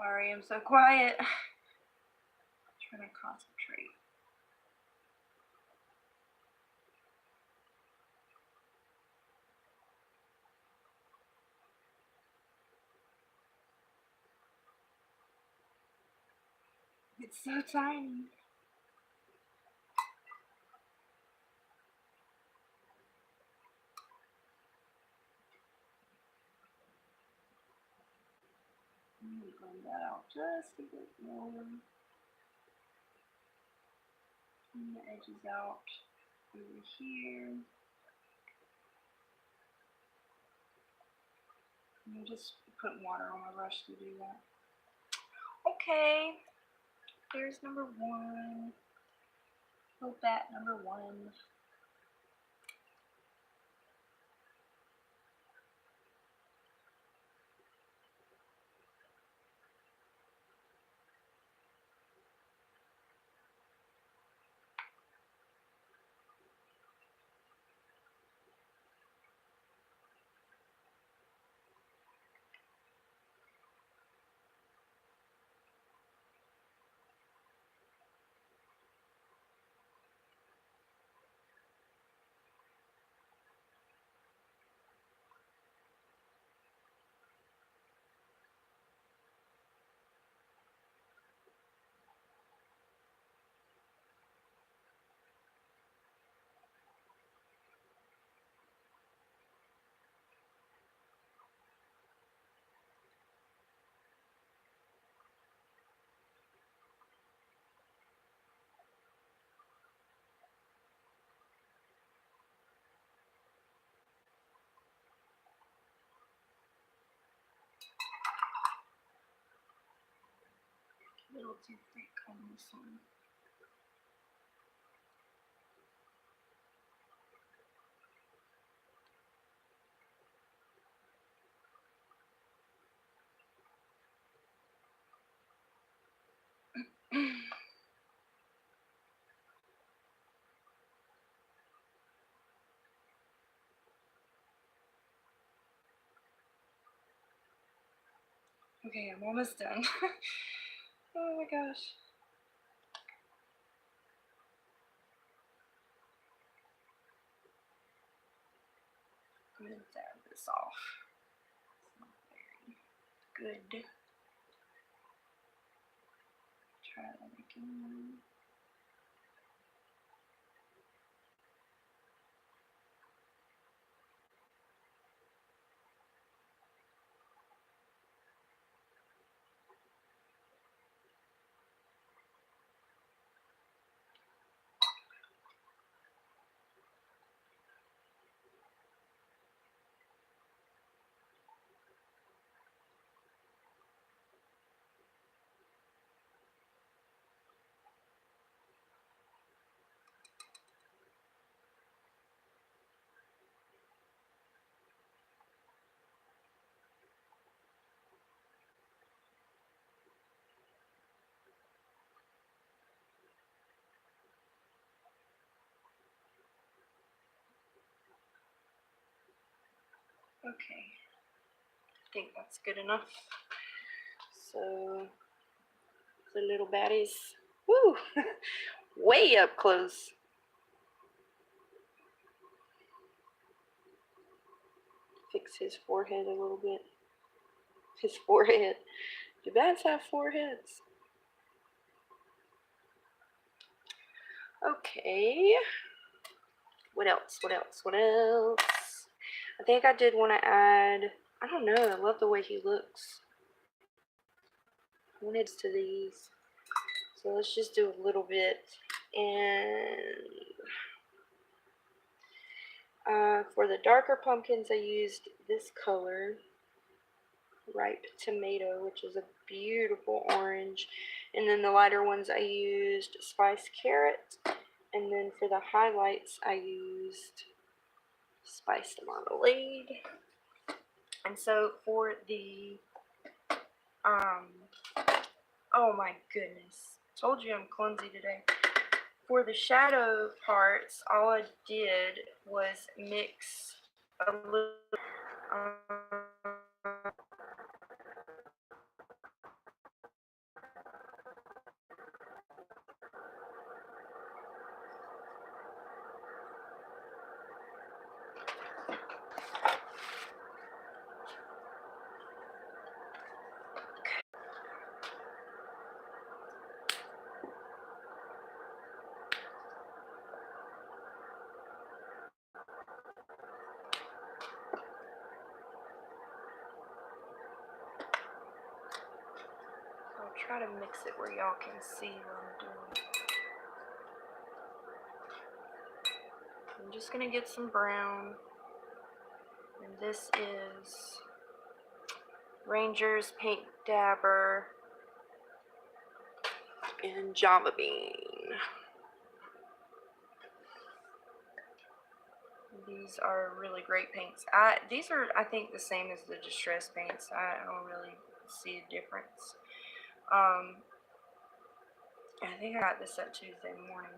Sorry, I'm so quiet. I'm trying to concentrate. It's so tiny. I'm going to blend that out just a bit more. Clean the edges out over here. I'm just putting water on my brush to do that. Okay, there's number one. Little bat number one. A little too thick on this one. Okay, I'm almost done. Oh my gosh. I'm gonna dab this off. It's not very good. Try that again. Okay, I think that's good enough. So, the little baddies, woo, way up close. Fix his forehead a little bit. His forehead. Do bats have foreheads? Okay. What else? What else? What else? I think I did want to add, I don't know, I love the way he looks. I wanted to these. So let's just do a little bit. And for the darker pumpkins, I used this color, Ripe Tomato, which is a beautiful orange. And then the lighter ones, I used Spice Carrot. And then for the highlights, I used Spice Marmalade. And so for the, oh my goodness, told you I'm clumsy today. For the shadow parts, all I did was mix a little, try to mix it where y'all can see what I'm doing. I'm just gonna get some brown, and this is Ranger's Paint Dabber and Java Bean. These are really great paints. These are, I think, the same as the Distress paints. I don't really see a difference. I think I got this at Tuesday morning,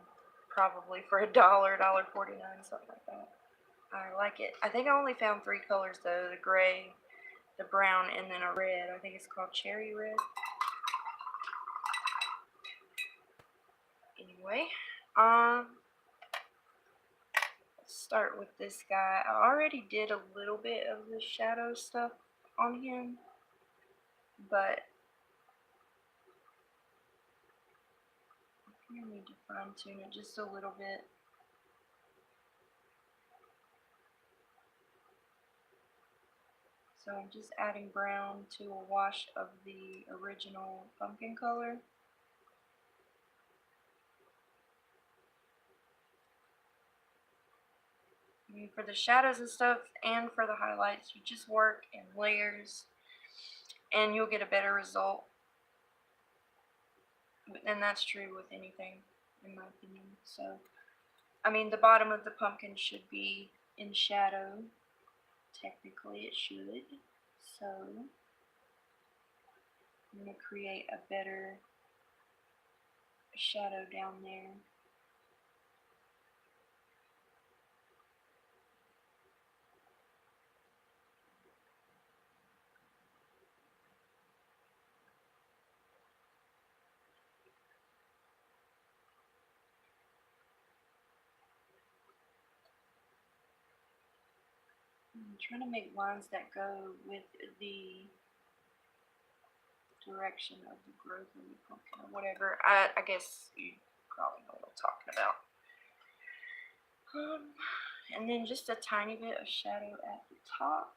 probably for $1, $1.49, something like that. I like it. I think I only found 3 colors though: the gray, the brown, and then a red. I think it's called Cherry Red. Anyway, let's start with this guy. I already did a little bit of the shadow stuff on him, but I need to fine tune it just a little bit. So I'm just adding brown to a wash of the original pumpkin color. And for the shadows and stuff, and for the highlights, you just work in layers and you'll get a better result. And that's true with anything, in my opinion. So, I mean, the bottom of the pumpkin should be in shadow. Technically, it should. So, I'm going to create a better shadow down there. I'm trying to make lines that go with the direction of the growth of the pumpkin or whatever. I guess you probably know what I'm talking about. And then just a tiny bit of shadow at the top.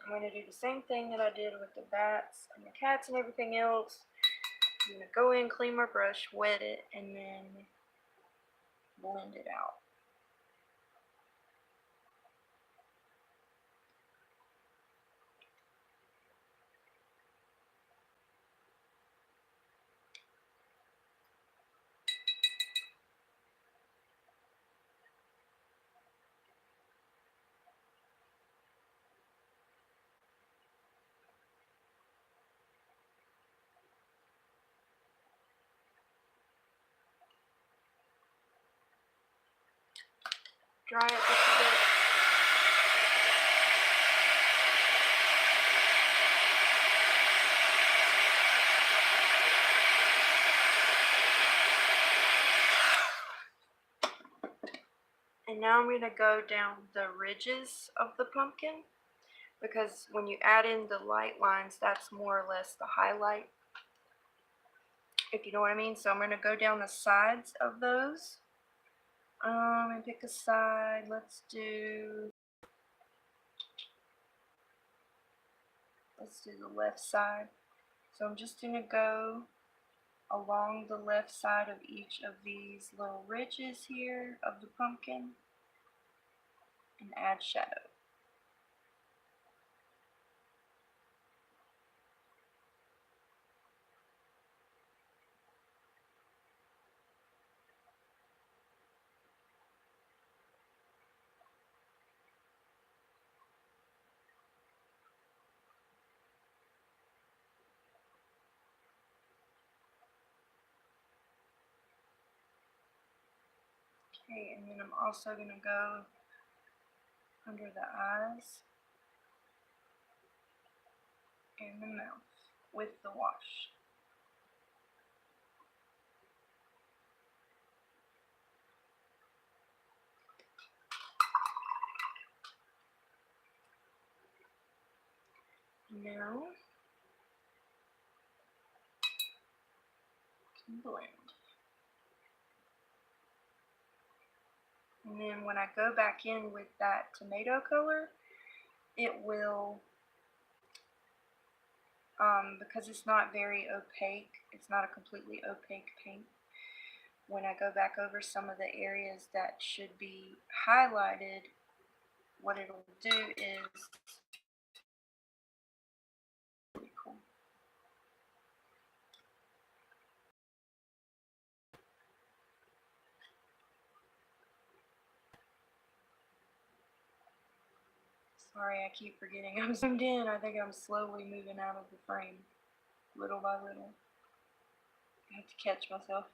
I'm going to do the same thing that I did with the bats and the cats and everything else. I'm going to go in, clean my brush, wet it, and then blend it out. Dry it just a bit. And now I'm going to go down the ridges of the pumpkin, because when you add in the light lines, that's more or less the highlight, if you know what I mean. So I'm going to go down the sides of those. And pick a side. Let's do the left side. So I'm just going to go along the left side of each of these little ridges here of the pumpkin and add shadow. Okay, and then I'm also going to go under the eyes and the mouth with the wash. Now, blend. And then when I go back in with that tomato color, it will, because it's not very opaque, it's not a completely opaque paint. When I go back over some of the areas that should be highlighted, what it'll do is really cool. Sorry, I keep forgetting I'm zoomed in. I think I'm slowly moving out of the frame, little by little. I have to catch myself.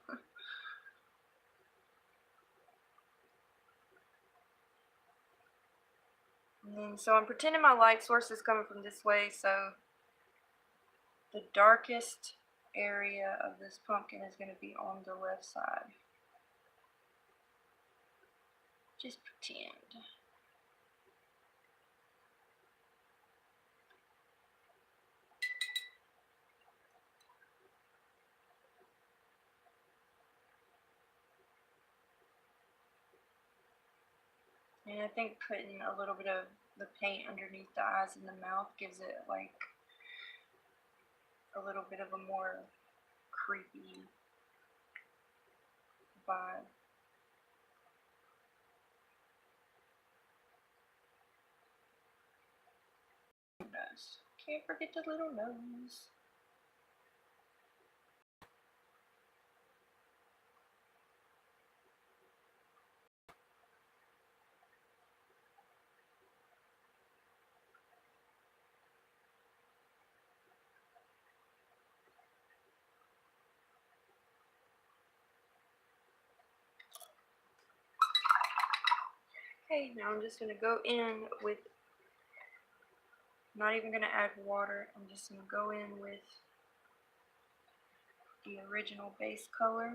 And then, so I'm pretending my light source is coming from this way, so the darkest area of this pumpkin is going to be on the left side. Just pretend. And I think putting a little bit of the paint underneath the eyes and the mouth gives it like a little bit of a more creepy vibe. Nose. Can't forget the little nose. Okay, now I'm just going to go in with, not even going to add water, I'm just going to go in with the original base color.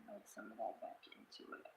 Add some of that back into it.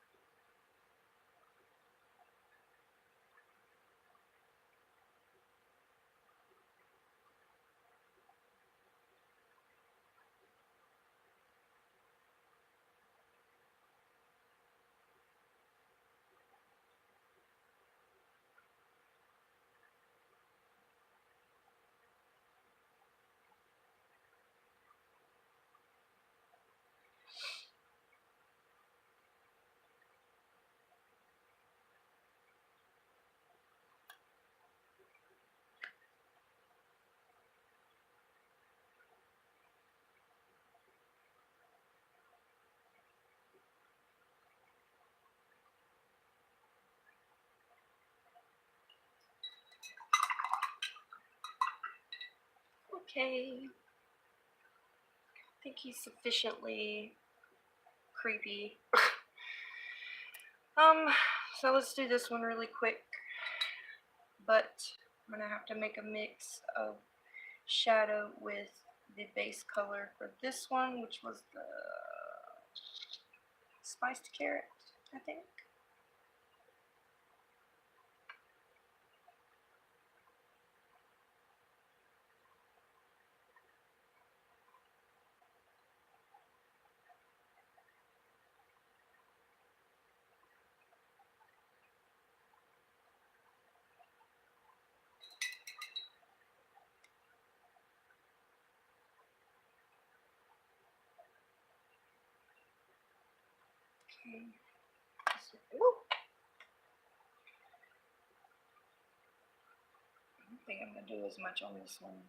Okay. I think he's sufficiently creepy. So let's do this one really quick. But I'm gonna have to make a mix of shadow with the base color for this one, which was the spiced carrot, I think. Okay. Woo. I don't think I'm gonna do as much on this one.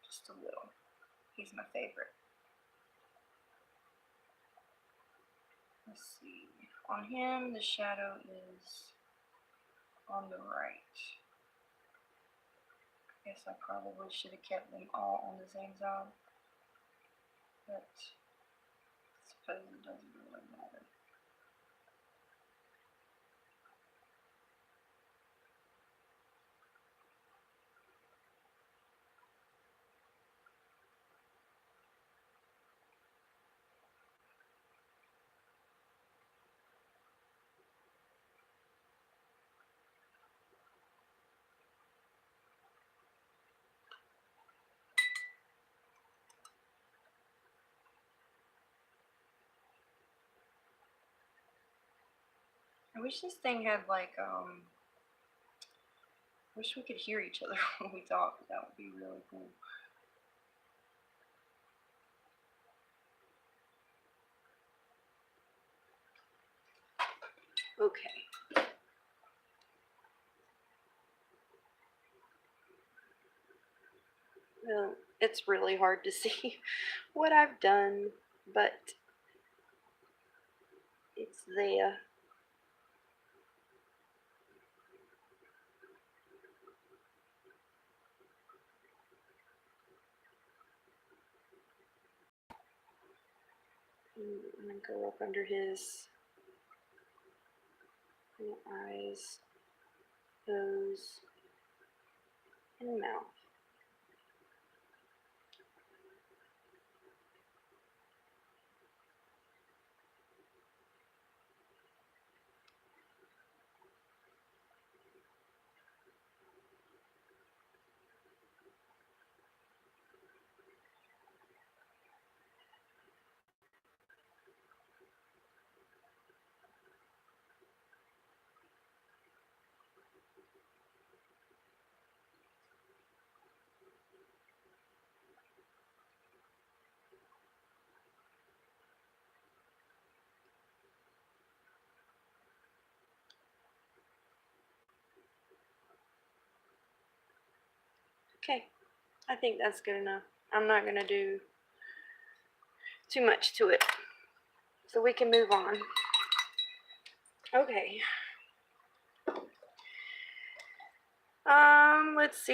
Just a little. He's my favorite. Let's see. On him, the shadow is on the right. I guess I probably should have kept them all on the same side, but I suppose it doesn't really matter. wish this thing had like, wish we could hear each other when we talk. That would be really cool. Okay. Well, it's really hard to see what I've done, but it's there. I'm gonna go up under his eyes, nose, and mouth. Okay, I think that's good enough. I'm not gonna do too much to it, so we can move on. Okay. Let's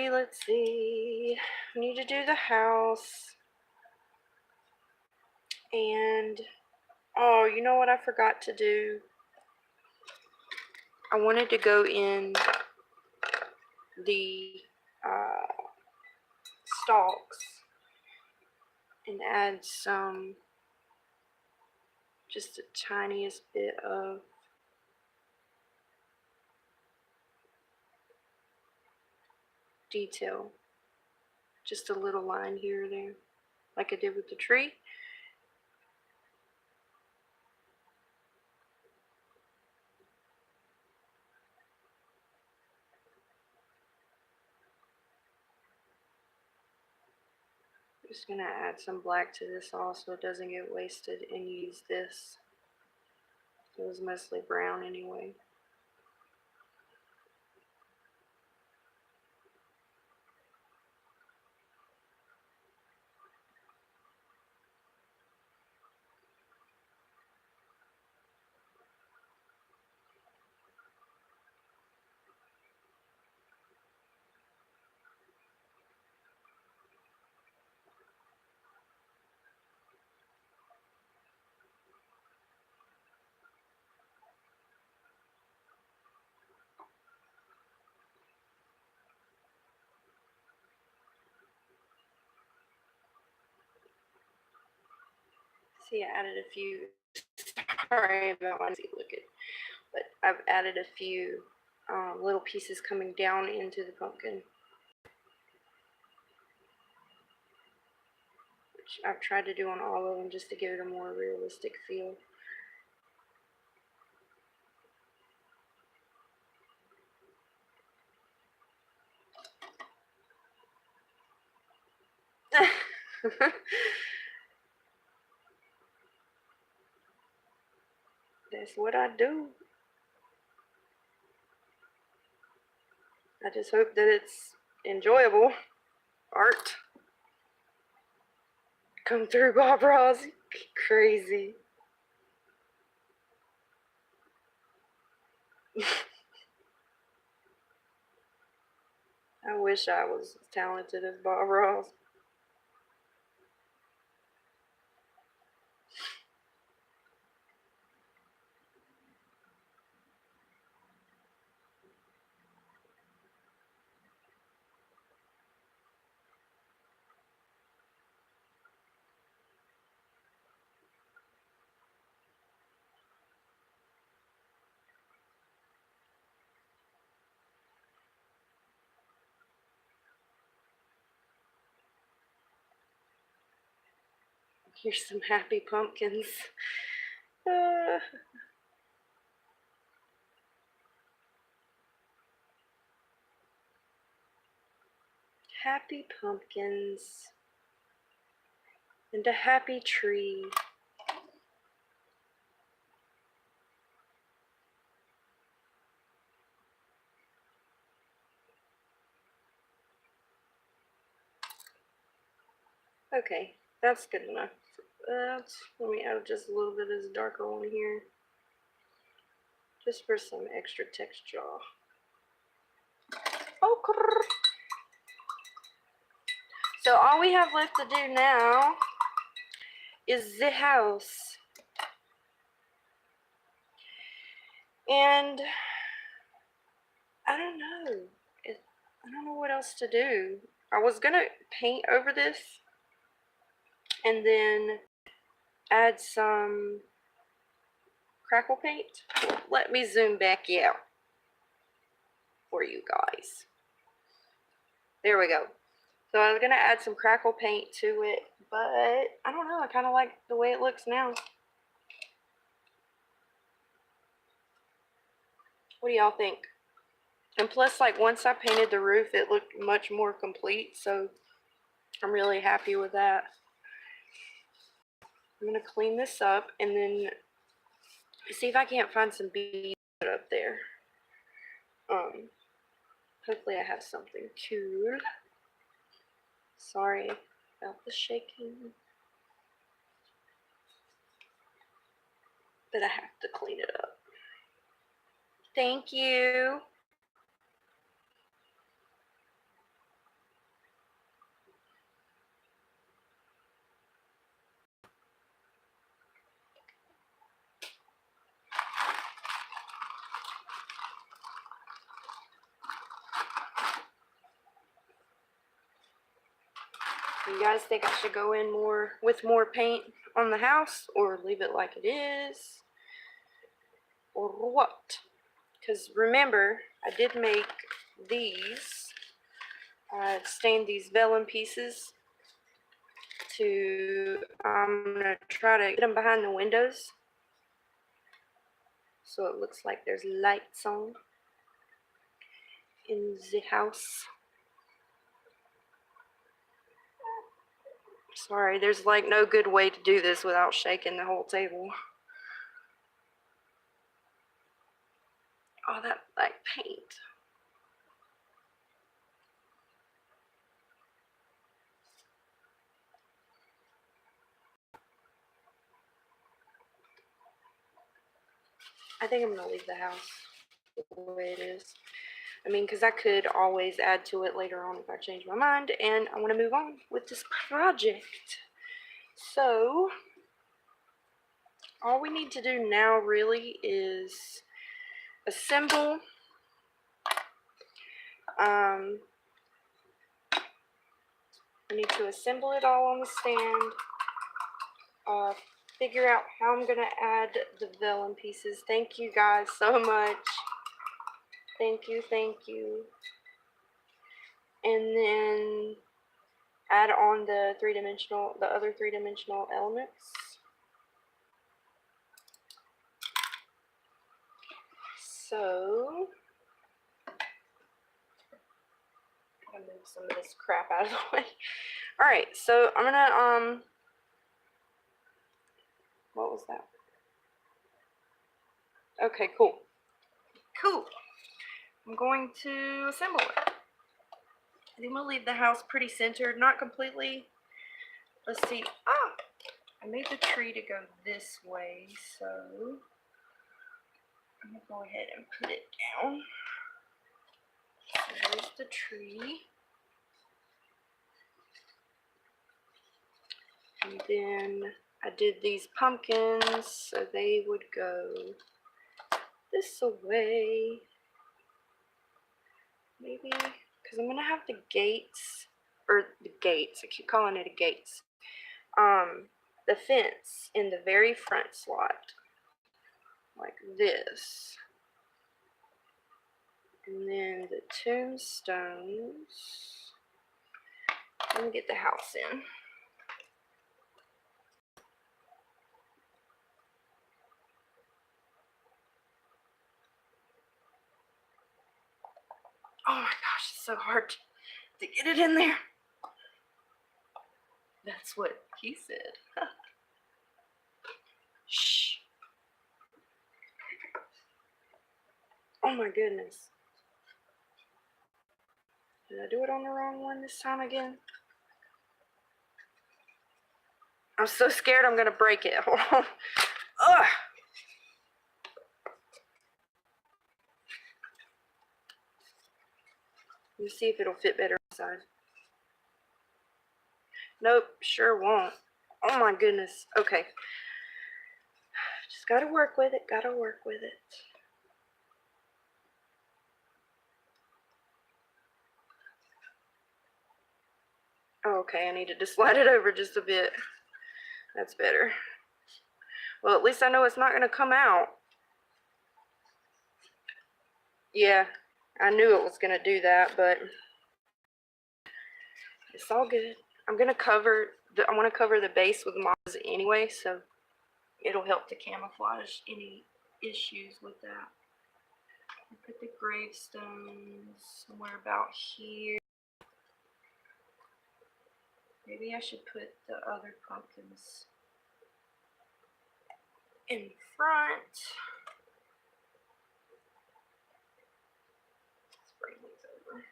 see. We need to do the house. And, oh, you know what I forgot to do? I wanted to go in the stalks and add some, just the tiniest bit of detail. Just a little line here or there, like I did with the tree. Just gonna add some black to this also, it doesn't get wasted, and use this. It was mostly brown anyway. See, I added a few. Sorry about my looking, but I've added a few little pieces coming down into the pumpkin, which I've tried to do on all of them just to give it a more realistic feel. That's what I do. I just hope that it's enjoyable art. Come through, Bob Ross. Crazy. I wish I was as talented as Bob Ross. Here's some happy pumpkins. Uh, happy pumpkins and a happy tree. Okay, that's good enough. Let me add just a little bit of this darker one here, just for some extra texture. Okay. So all we have left to do now is the house. And I don't know. I don't know what else to do. I was gonna paint over this and then add some crackle paint. Let me zoom back out for you guys. There we go. So I was gonna add some crackle paint to it, but I don't know. I kind of like the way it looks now. What do y'all think? And plus, like, once I painted the roof, it looked much more complete, so I'm really happy with that. I'm gonna clean this up and then see if I can't find some beads up there. Hopefully I have something cool. Sorry about the shaking, but I have to clean it up. Thank you. You guys think I should go in with more paint on the house, or leave it like it is, or what? Because remember, I did make these. I stained these vellum pieces I'm gonna try to get them behind the windows so it looks like there's lights on in the house. Sorry, there's like no good way to do this without shaking the whole table. Oh, that like paint. I think I'm gonna leave the house the way it is. I mean, because I could always add to it later on if I change my mind, and I want to move on with this project. So, all we need to do now really is assemble. I need to assemble it all on the stand. Figure out how I'm gonna add the vellum pieces. Thank you guys so much. Thank you, thank you. And then add on the other three-dimensional elements. So I'm gonna move some of this crap out of the way. All right, so I'm gonna what was that? Okay, cool. I'm going to assemble it. I think I'm gonna leave the house pretty centered, not completely. Let's see. I made the tree to go this way, so I'm gonna go ahead and put it down. So there's the tree. And then I did these pumpkins, so they would go this way. Maybe, because I'm going to have the gates, or the gates, I keep calling it a gates. The fence in the very front slot, like this. And then the tombstones. Let me get the house in. Oh my gosh, it's so hard to get it in there. That's what he said. Shh. Oh my goodness. Did I do it on the wrong one this time again? I'm so scared I'm gonna break it. Ugh. Let's see if it'll fit better inside. Nope, sure won't. Oh my goodness. Okay. Just gotta work with it, gotta work with it. Oh, okay, I needed to slide it over just a bit. That's better. Well, at least I know it's not gonna come out. Yeah, I knew it was gonna do that, but it's all good. I'm gonna cover I want to cover the base with moss anyway, so it'll help to camouflage any issues with that. I'll put the gravestones somewhere about here. Maybe I should put the other pumpkins in front. Let's bring these over.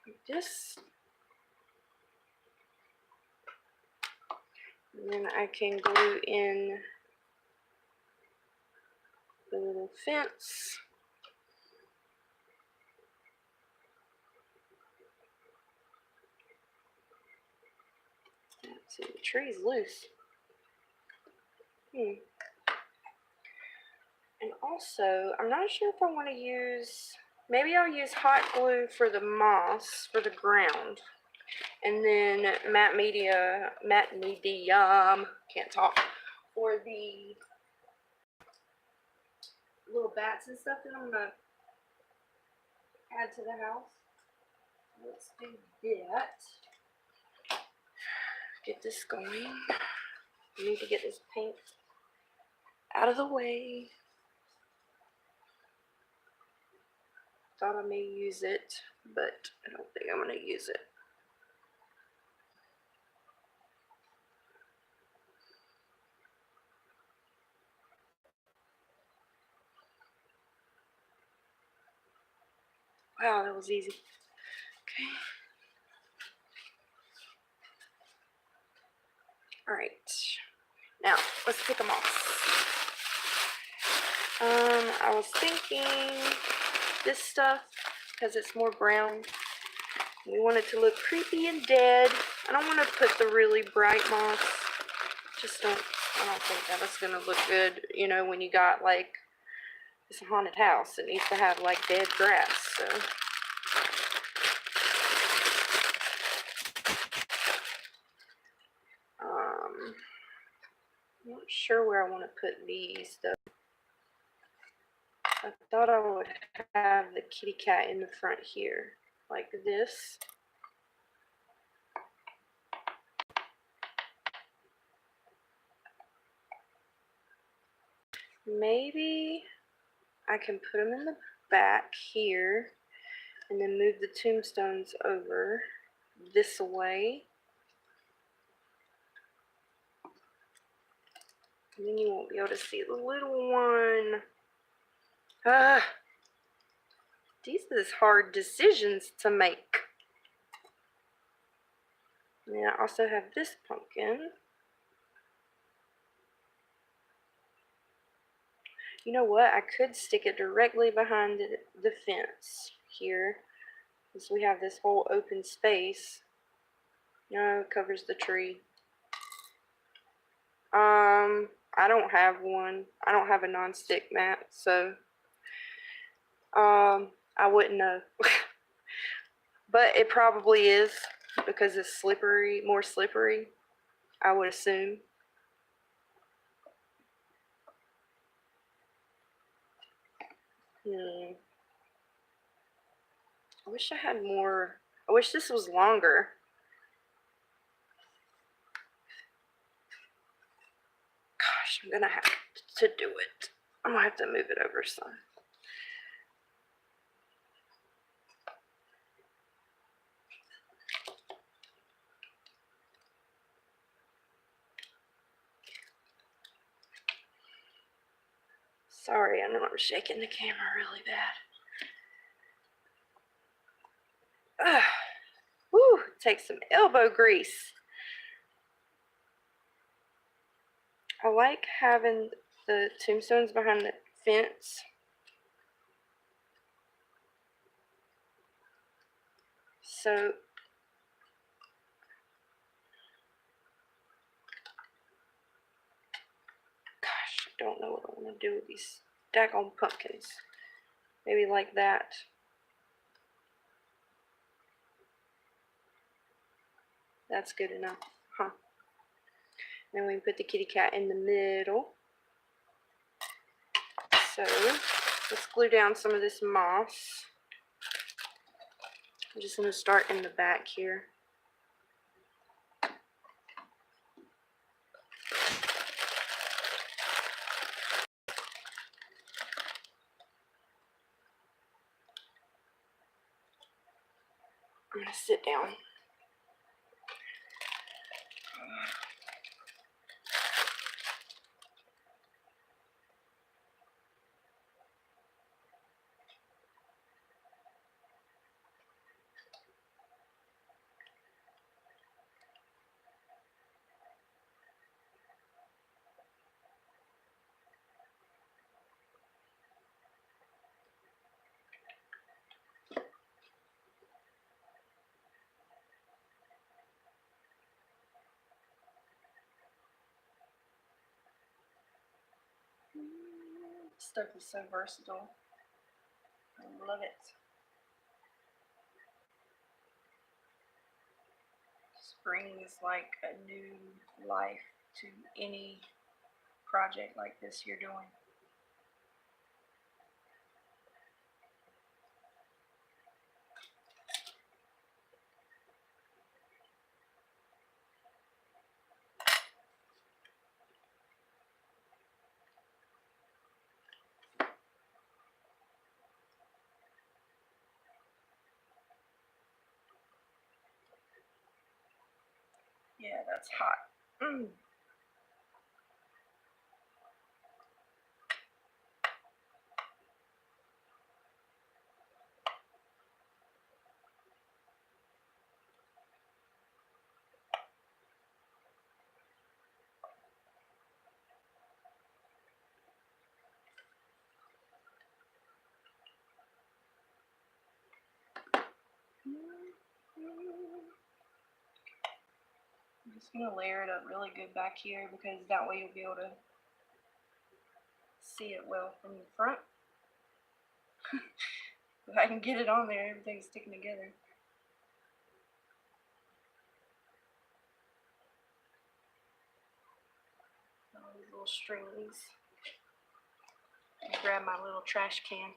Like this. And then I can glue in the little fence. Let's see, the tree's loose. And also, I'm not sure if I want to use, maybe I'll use hot glue for the moss, for the ground. And then matte medium, can't talk, for the little bats and stuff that I'm going to add to the house. Let's do that. Get this going. I need to get this paint out of the way. Thought I may use it, but I don't think I'm going to use it. Wow, that was easy. Okay. All right. Now, let's pick them off. I was thinking this stuff, because it's more brown, we want it to look creepy and dead. I don't want to put the really bright moss. I don't think that was going to look good, you know, when you got, like, it's a haunted house. It needs to have, like, dead grass, so. I'm not sure where I want to put these, though. I thought I would have the kitty cat in the front here, like this. Maybe I can put them in the back here and then move the tombstones over this way. And then you won't be able to see the little one. These are hard decisions to make. And I also have this pumpkin. You know what? I could stick it directly behind the fence here, since we have this whole open space. No, it covers the tree. I don't have one. I don't have a non-stick mat, so I wouldn't know. But it probably is, because it's slippery, more slippery, I would assume. I wish I had more. I wish this was longer. Gosh, I'm gonna have to do it. I'm gonna have to move it over some. Sorry, I know I'm shaking the camera really bad. Whew, take some elbow grease. I like having the tombstones behind the fence. So, gosh, I don't know what I want to do with these daggone pumpkins. Maybe like that. That's good enough, huh? Then we can put the kitty cat in the middle. So, let's glue down some of this moss. I'm just going to start in the back here. I'm going to sit down. Stuff is so versatile. I love it. Spring is like a new life to any project like this you're doing. Yeah, that's hot. I'm just going to layer it up really good back here because that way you'll be able to see it well from the front. If I can get it on there, everything's sticking together. All these little strings. Grab my little trash can.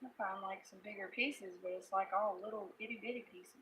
I find like some bigger pieces, but it's like all little itty bitty pieces.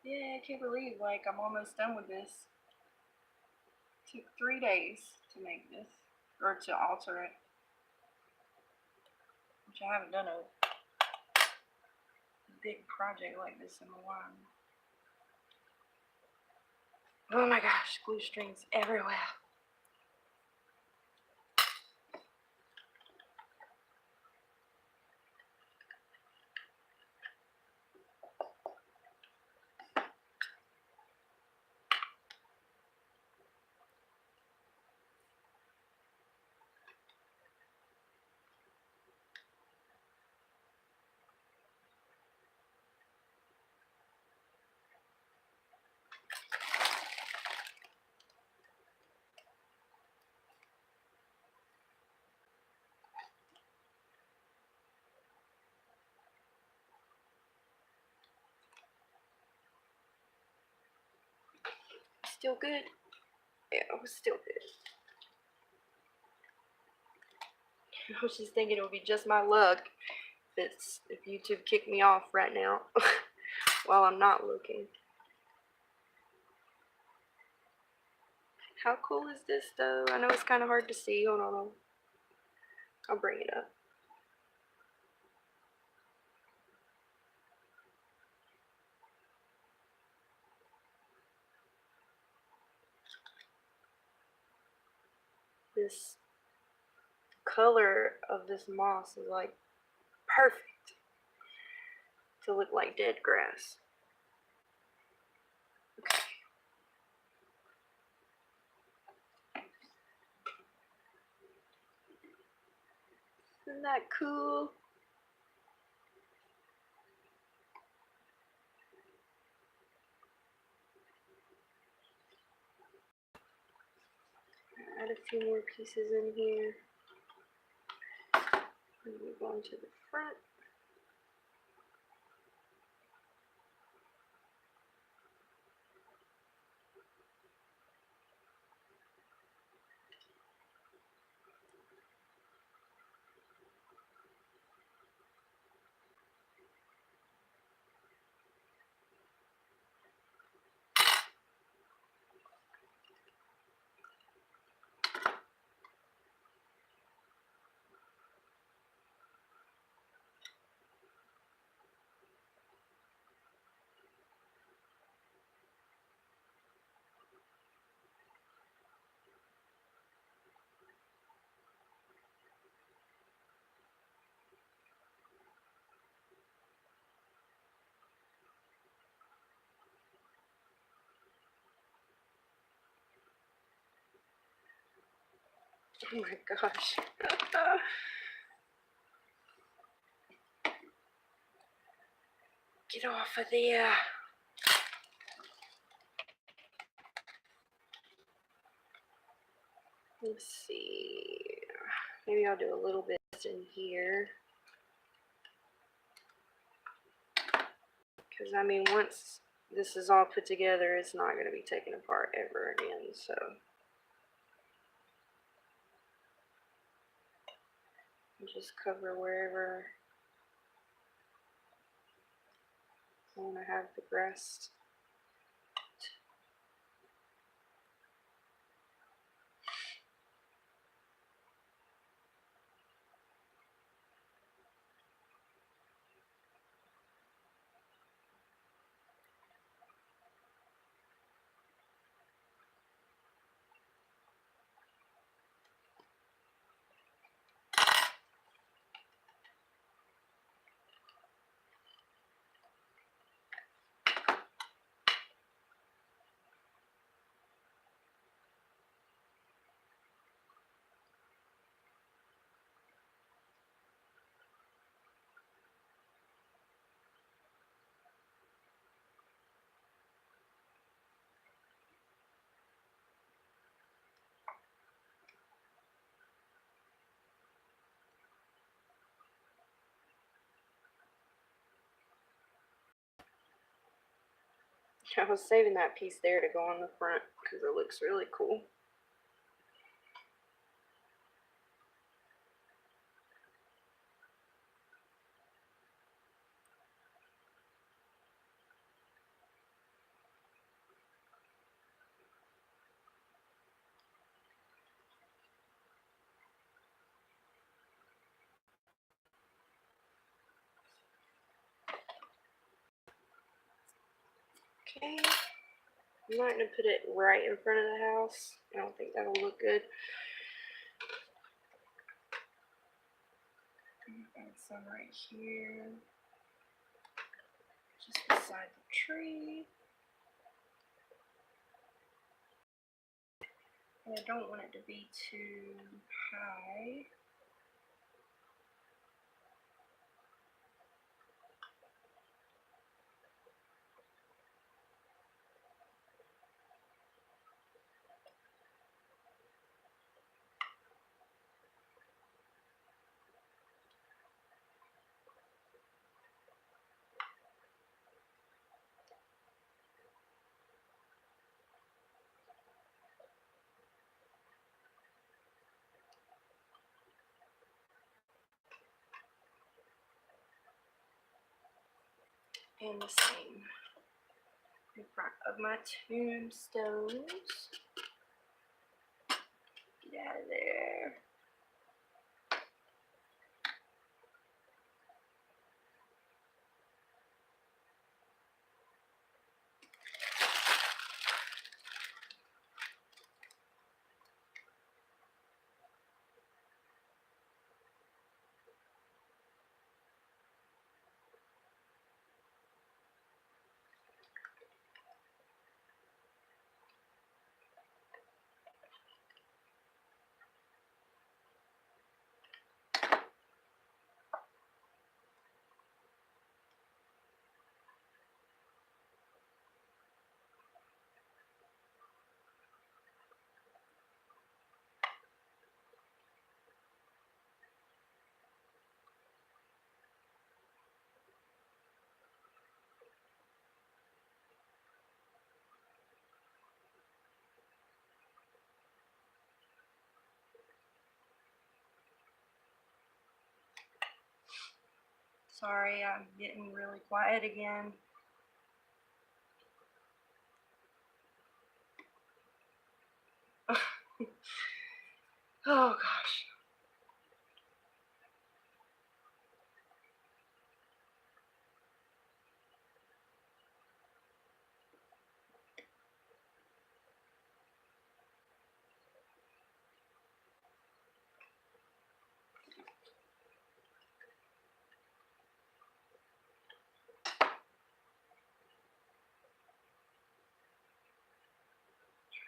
Yeah, I can't believe like I'm almost done with this. It took 3 days to make this, or to alter it, which I haven't done a big project like this in a while. Oh my gosh, glue strings everywhere. still good? Yeah, it was still good. I was just thinking it would be just my luck if YouTube kicked me off right now while I'm not looking. How cool is this though? I know it's kind of hard to see. Hold on. I'll bring it up. This color of this moss is like perfect to look like dead grass. Okay. Isn't that cool? Add a few more pieces in here. Move on to the front. Oh my gosh. Get off of there. Let's see. Maybe I'll do a little bit in here. Because, I mean, once this is all put together, it's not going to be taken apart ever again, so. Just cover wherever I want to have the grass. I was saving that piece there to go on the front because it looks really cool. Okay. I'm not going to put it right in front of the house. I don't think that'll look good. Add some right here. Just beside the tree. And I don't want it to be too high. And the same in front of my tombstones. Get out of there. Sorry, I'm getting really quiet again. Oh gosh.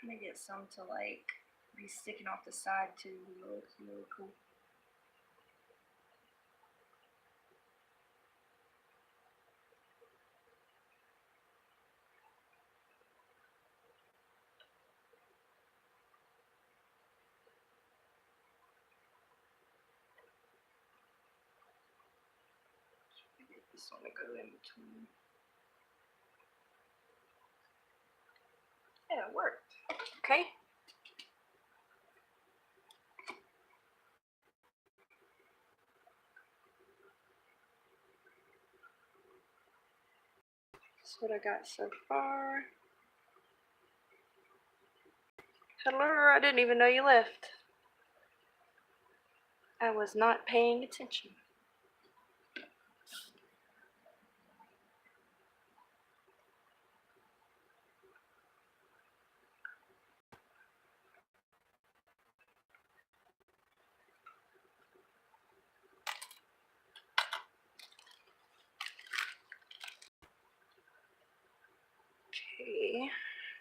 Trying to get some to like be sticking off the side too. Looks really cool. Get this one to go in between. Yeah, it worked. Okay. That's what I got so far. Hello, I didn't even know you left. I was not paying attention. Okay,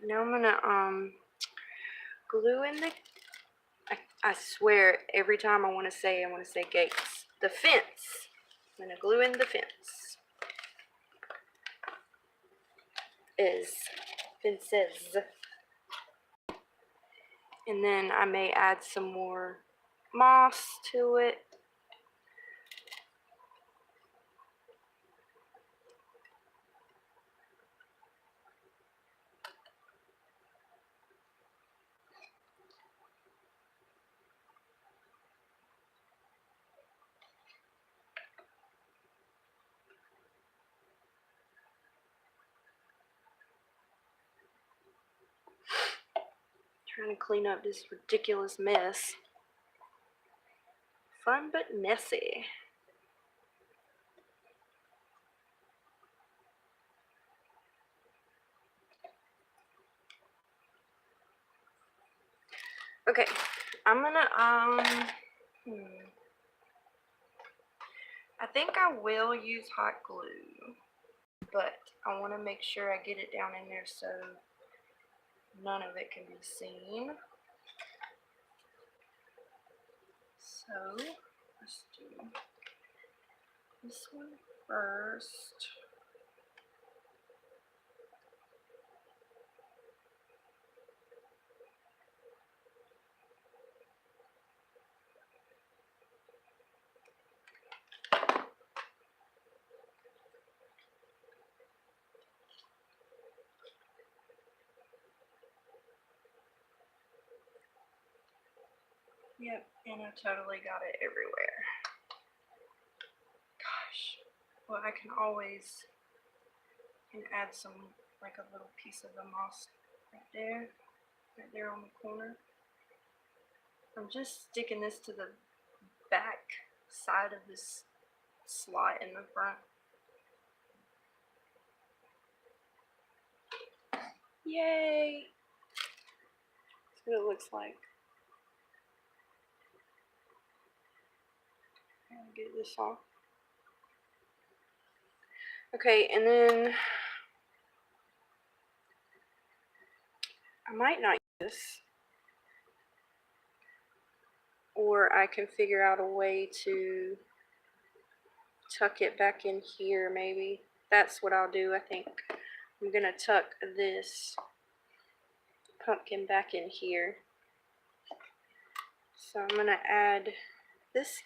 now I'm gonna glue in the, I swear every time I want to say gates. The fence. I'm gonna glue in the fence. Fences. And then I may add some more moss to it. Trying to clean up this ridiculous mess. Fun but messy. Okay, I'm gonna I think I will use hot glue, but I want to make sure I get it down in there so none of it can be seen. So let's do this one first. Yep, and I totally got it everywhere. Gosh, well, I can always And add some, like a little piece of the moss right there on the corner. I'm just sticking this to the back side of this slot in the front. Yay! That's what it looks like. I'll get this off. Okay, and then I might not use this, or I can figure out a way to tuck it back in here maybe. That's what I'll do, I think. I'm gonna tuck this pumpkin back in here. So I'm gonna add this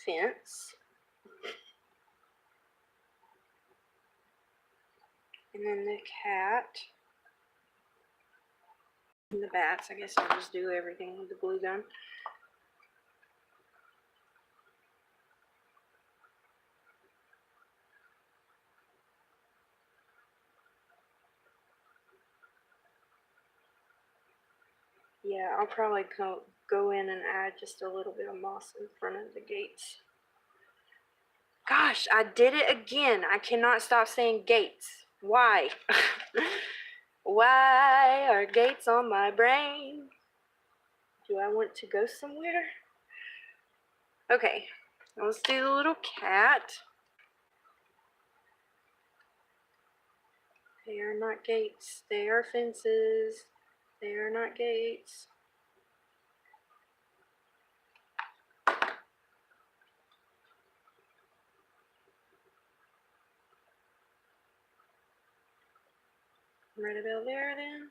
fence. And then the cat. And the bats. I guess I'll just do everything with the glue gun. Yeah, I'll probably go in and add just a little bit of moss in front of the gates. Gosh, I did it again. I cannot stop saying gates. Why? Why are gates on my brain? Do I want to go somewhere? Okay, let's do the little cat. They are not gates. They are fences. They are not gates. Right about there then.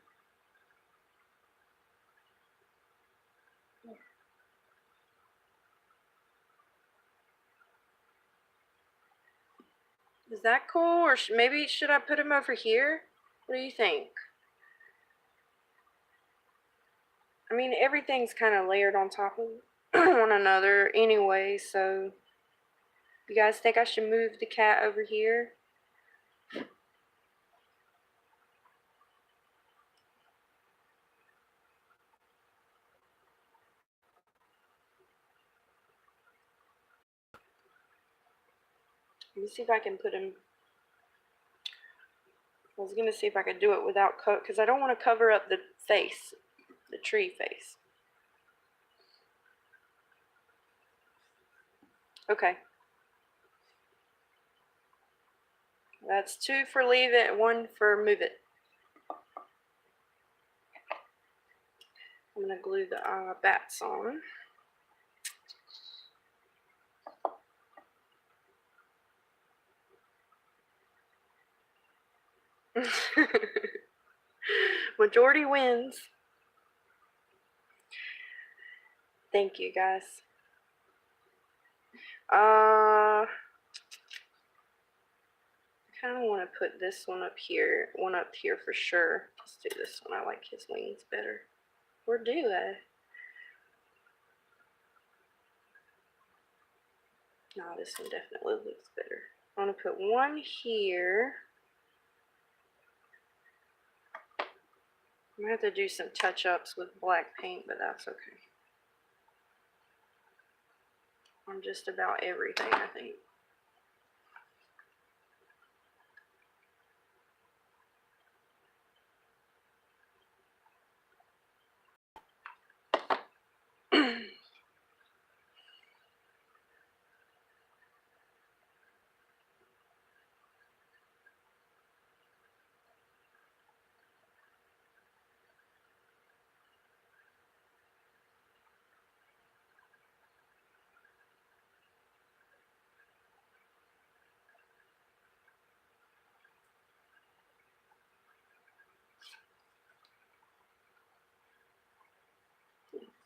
Is that cool? Or maybe should I put him over here? What do you think? I mean, everything's kind of layered on top of one another anyway, so you guys think I should move the cat over here? Let me see if I can put him. I was going to see if I could do it without coat, because I don't want to cover up the face, the tree face. Okay. That's 2 for leave it, 1 for move it. I'm going to glue the bats on. Majority wins. Thank you, guys. I kind of want to put this one up here for sure. Let's do this one. I like his wings better. Or do I? No, this one definitely looks better. I'm going to put one here. I'm going to have to do some touch-ups with black paint, but that's okay. On just about everything, I think.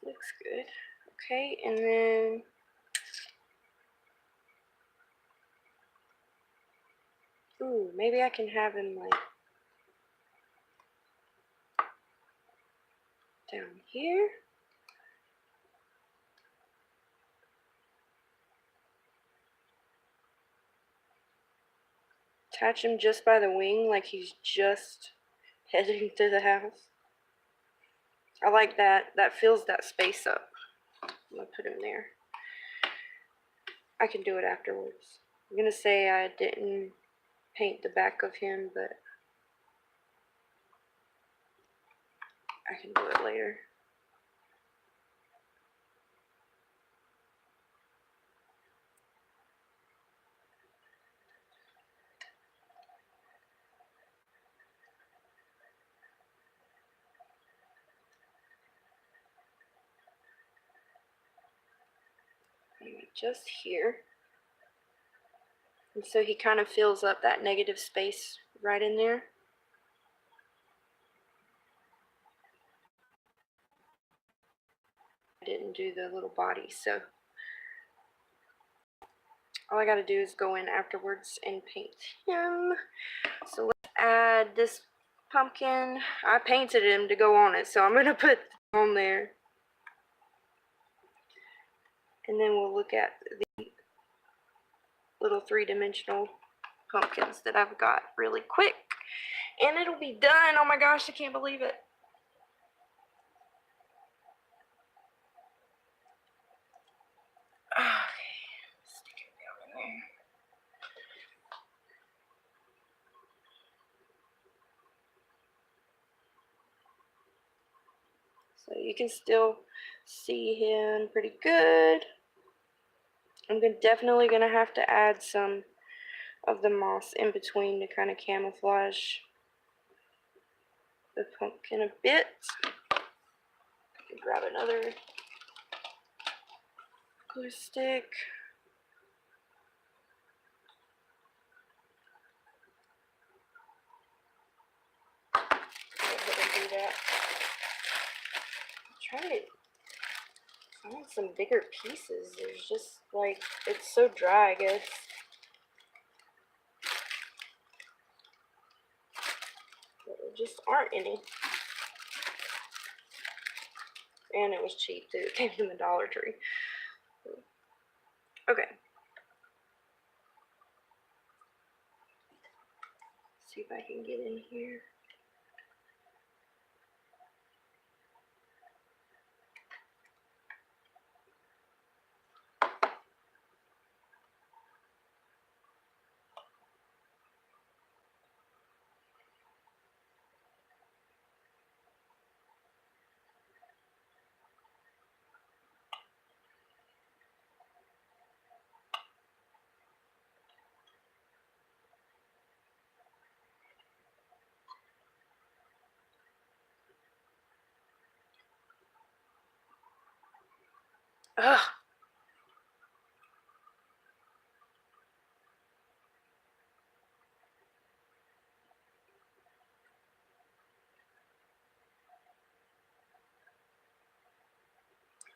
Looks good. Okay, and then ooh, maybe I can have him like down here. Attach him just by the wing, like he's just heading to the house. I like that. That fills that space up. I'm gonna put him there. I can do it afterwards. I'm gonna say I didn't paint the back of him, but I can do it later. Maybe just here. And so he kind of fills up that negative space right in there. I didn't do the little body, so all I gotta do is go in afterwards and paint him. So let's add this pumpkin. I painted him to go on it, so I'm gonna put on there. And then we'll look at the little three-dimensional pumpkins that I've got really quick. And it'll be done. Oh my gosh, I can't believe it. Okay, stick it down in there. So you can still see him pretty good. I'm definitely going to have to add some of the moss in between to kind of camouflage the pumpkin a bit. Grab another glue stick. Go ahead and do that. Try to find some bigger pieces. There's just like, it's so dry, I guess. But there just aren't any. And it was cheap too. It came from the Dollar Tree. Okay. See if I can get in here. Ugh.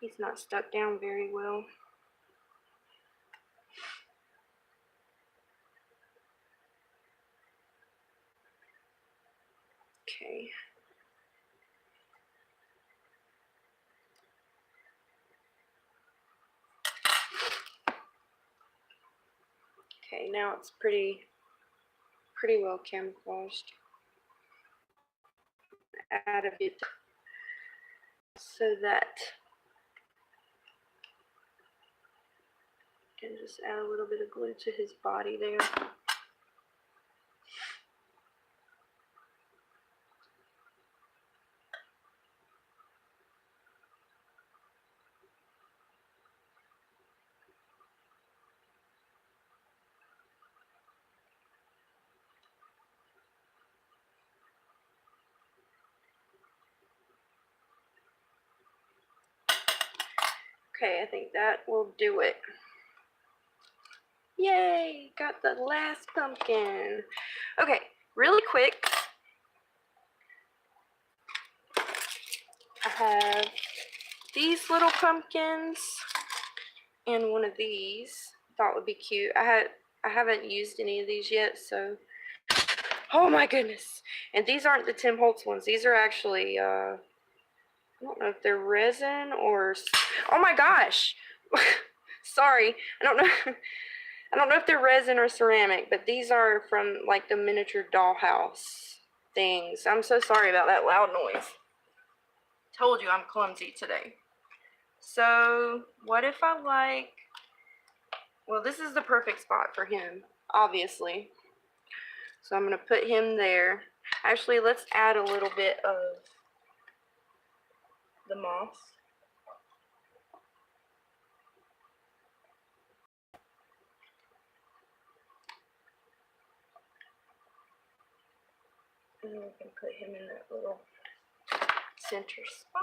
He's not stuck down very well. Okay. Okay, now it's pretty well camouflaged. Add a bit so that I can just add a little bit of glue to his body there. Okay, I think that will do it. Yay, got the last pumpkin. Okay, really quick, I have these little pumpkins and one of these. Thought would be cute. I haven't used any of these yet, so oh my goodness. And these aren't the Tim Holtz ones. These are actually I don't know if they're resin or oh my gosh. Sorry. I don't know. I don't know if they're resin or ceramic, but these are from like the miniature dollhouse things. I'm so sorry about that loud noise. Told you I'm clumsy today. So what if I like, well, this is the perfect spot for him, obviously. So I'm going to put him there. Actually, let's add a little bit of the moss. And we can put him in that little center spot.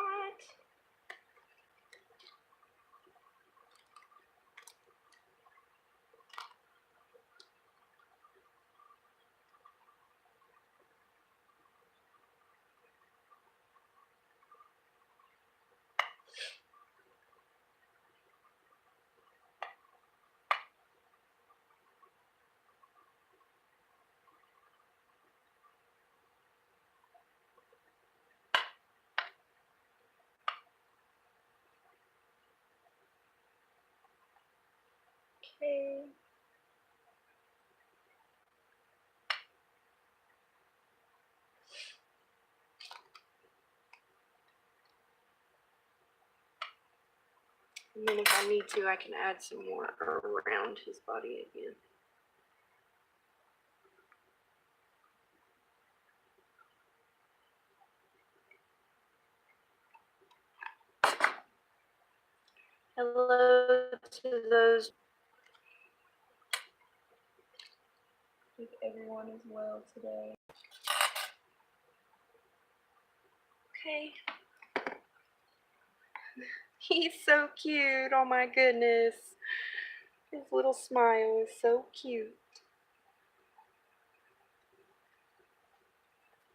Okay. And then if I need to, I can add some more around his body again. Hello to those. I hope everyone is well today. Okay. He's so cute. Oh my goodness. His little smile is so cute.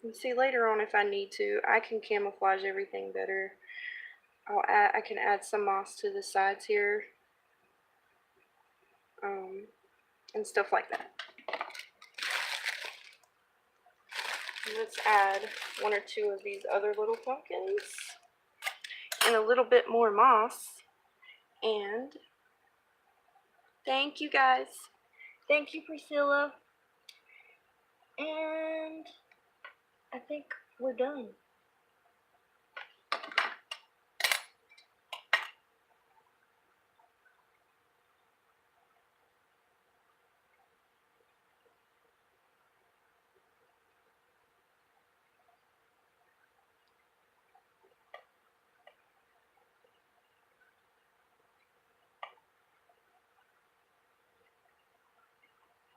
And see, later on, if I need to, I can camouflage everything better. I can add some moss to the sides here, and stuff like that. And let's add one or two of these other little pumpkins and a little bit more moss. And thank you guys. Thank you, Priscilla. And I think we're done.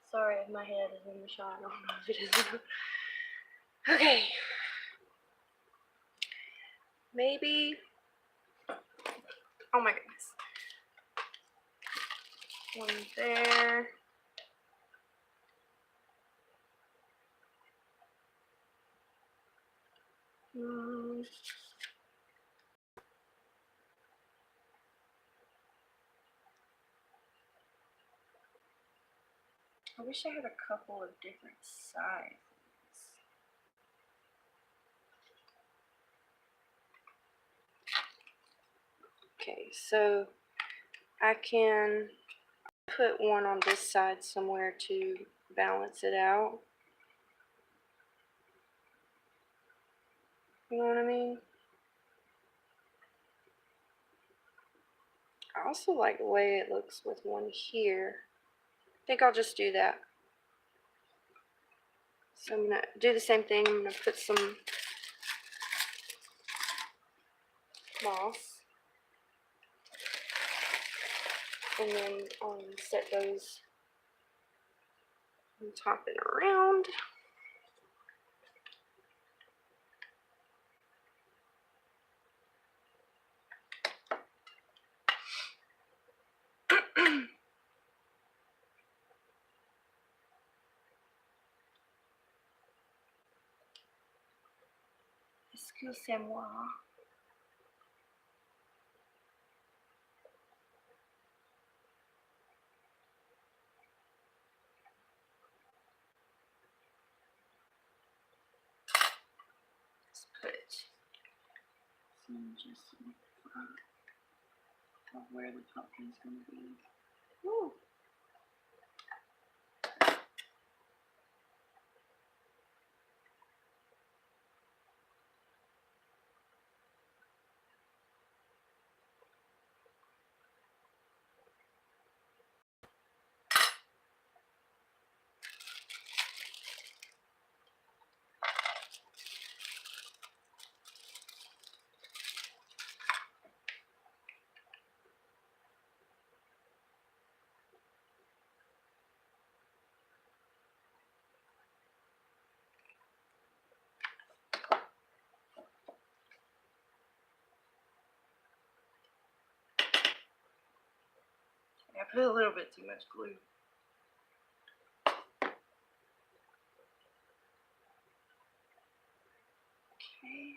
Sorry if my head is in the shot. I don't know if it is. Okay. Maybe. Oh my goodness. One there. I wish I had a couple of different sizes. Okay, so I can put one on this side somewhere to balance it out. You know what I mean? I also like the way it looks with one here. I think I'll just do that. So I'm going to do the same thing. I'm going to put some moss. And then set those and top it around. Excusez-moi. Let's put some just in front of where the pumpkin's going to be. Ooh. I put a little bit too much glue. Okay.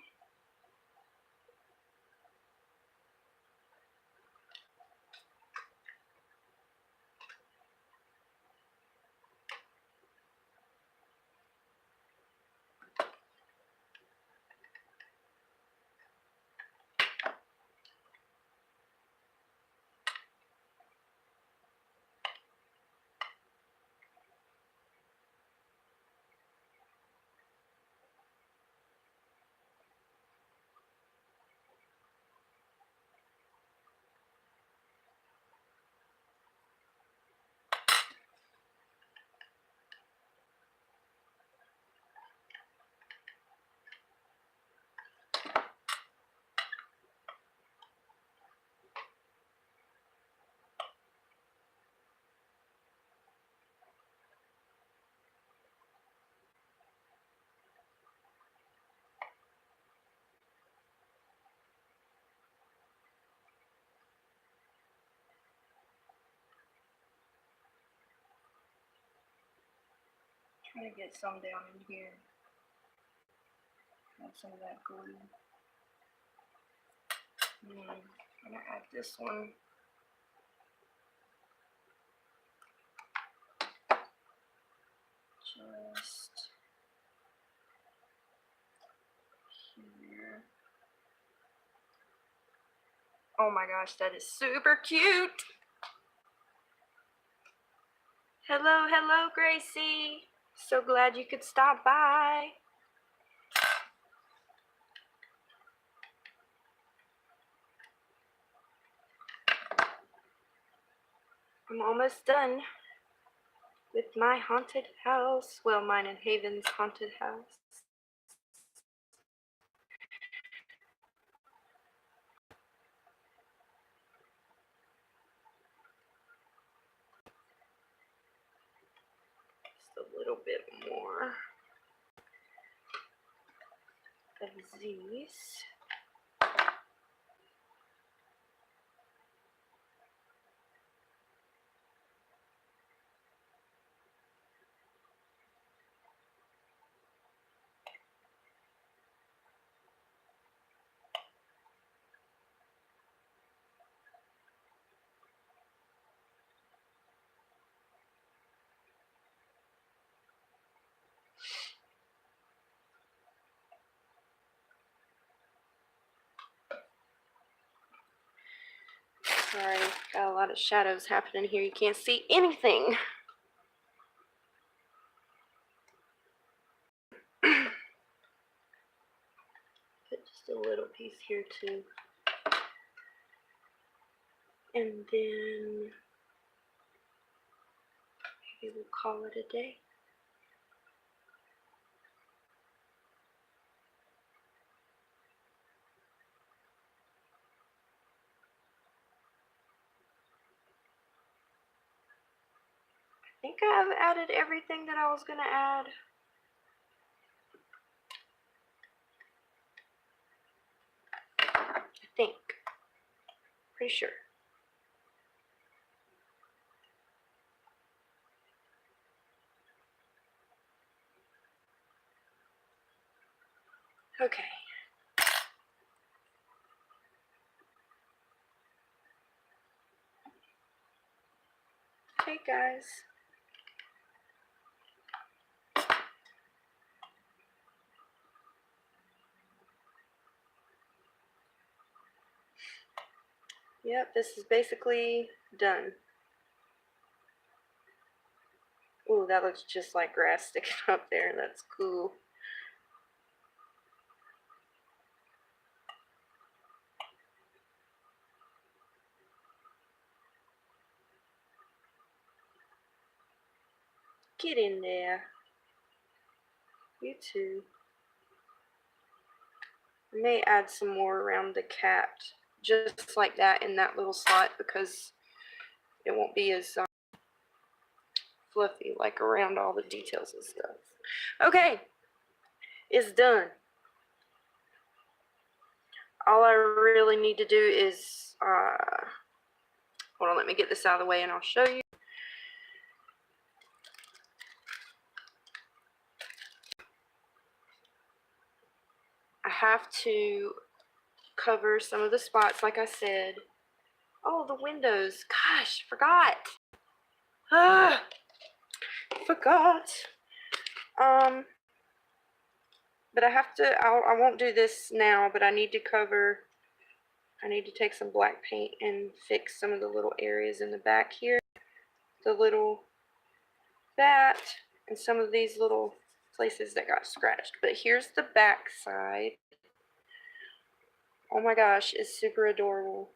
Trying to get some down in here. Add some of that glue. I'm gonna add this one. Just here. Oh my gosh, that is super cute. Hello, hello, Gracie. So glad you could stop by. I'm almost done with my haunted house. Well, mine and Haven's haunted house. Just a little bit more of these. Sorry, got a lot of shadows happening here. You can't see anything. Put just a little piece here too. And then maybe we'll call it a day. I think I've added everything that I was going to add. I think. Pretty sure. Okay. Hey guys. Yep, this is basically done. Ooh, that looks just like grass sticking up there. That's cool. Get in there. You too. I may add some more around the cat, just like that in that little slot, because it won't be as fluffy like around all the details and stuff. Okay, it's done. All I really need to do is Hold on, let me get this out of the way and I'll show you. I have to cover some of the spots like I said. Oh, the windows. Gosh, forgot. Ah, forgot. But I have to, I won't do this now, but I need to cover, I need to take some black paint and fix some of the little areas in the back here. The little bat and some of these little places that got scratched. But here's the back side. Oh my gosh, it's super adorable.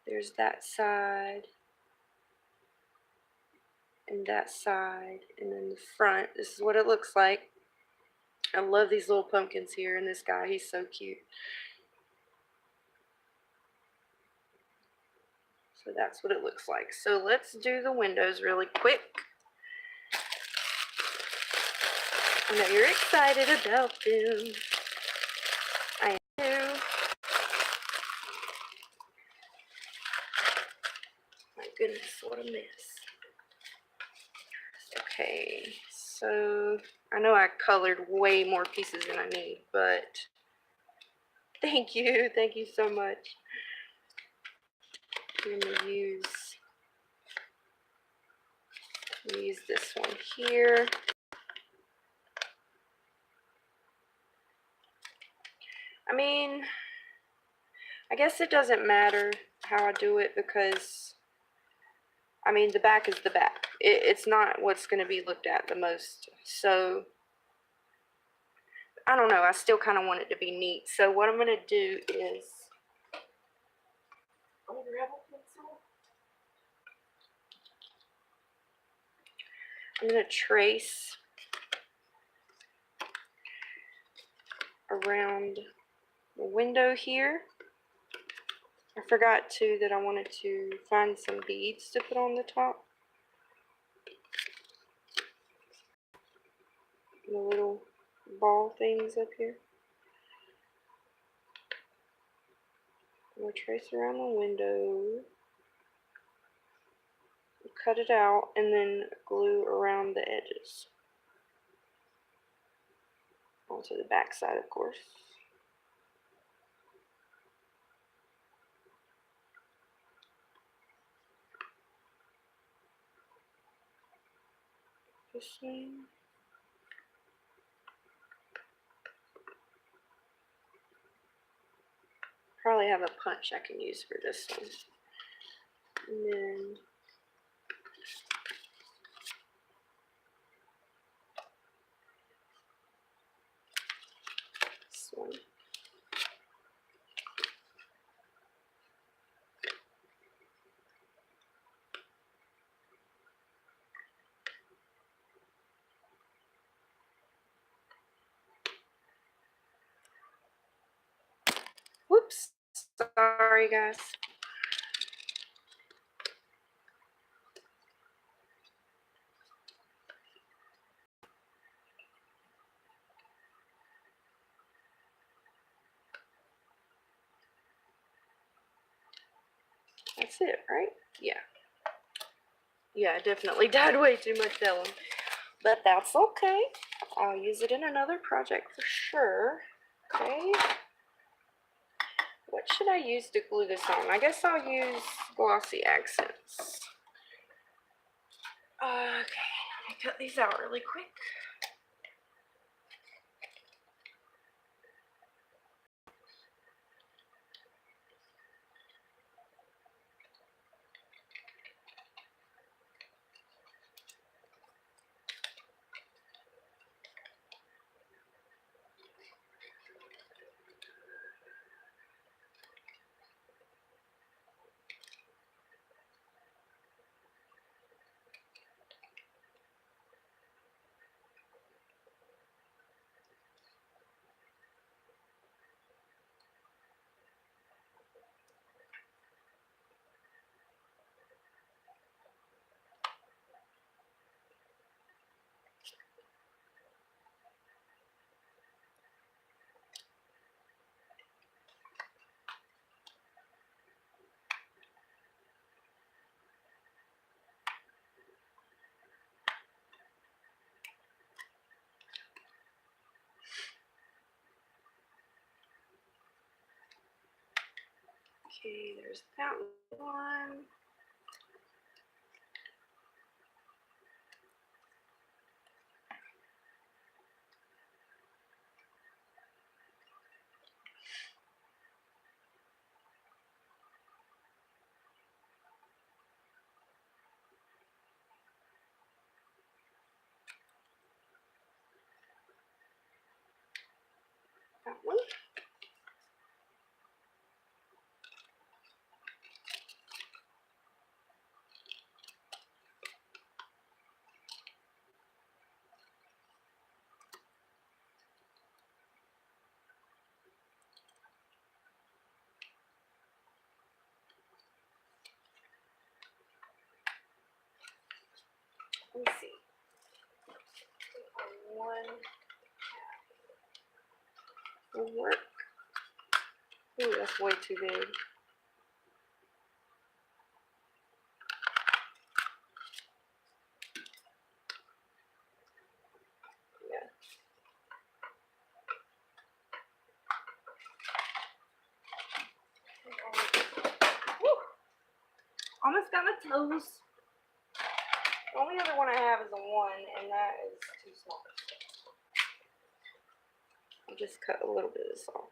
There's that side. And that side. And then the front. This is what it looks like. I love these little pumpkins here, and this guy, he's so cute. So that's what it looks like. So let's do the windows really quick. I know you're excited about them. I am too. My goodness, what a mess. Okay, so I know I colored way more pieces than I need, but thank you so much. I'm gonna use this one here. I mean, I guess it doesn't matter how I do it because, I mean, the back is the back. It's not what's going to be looked at the most. So, I don't know. I still kind of want it to be neat. So, what I'm going to do is, I'm going to trace around the window here. I forgot too that I wanted to find some beads to put on the top. The little ball things up here. I'm going to trace around the window, cut it out, and then glue around the edges. Onto the back side, of course. This one. Probably have a punch I can use for this one. And then this one. Whoops. Sorry, guys. That's it, right? Yeah. Yeah, I definitely dyed way too much vellum. But that's okay. I'll use it in another project for sure. Okay. What should I use to glue this on? I guess I'll use Glossy Accents. Okay, let me cut these out really quick. Okay, there's that one. That one. Let me see. One will work. Ooh, that's way too big. Yeah. Woo! Almost got my toes. The only other one I have is a 1, and that is too small. I'll just cut a little bit of this off.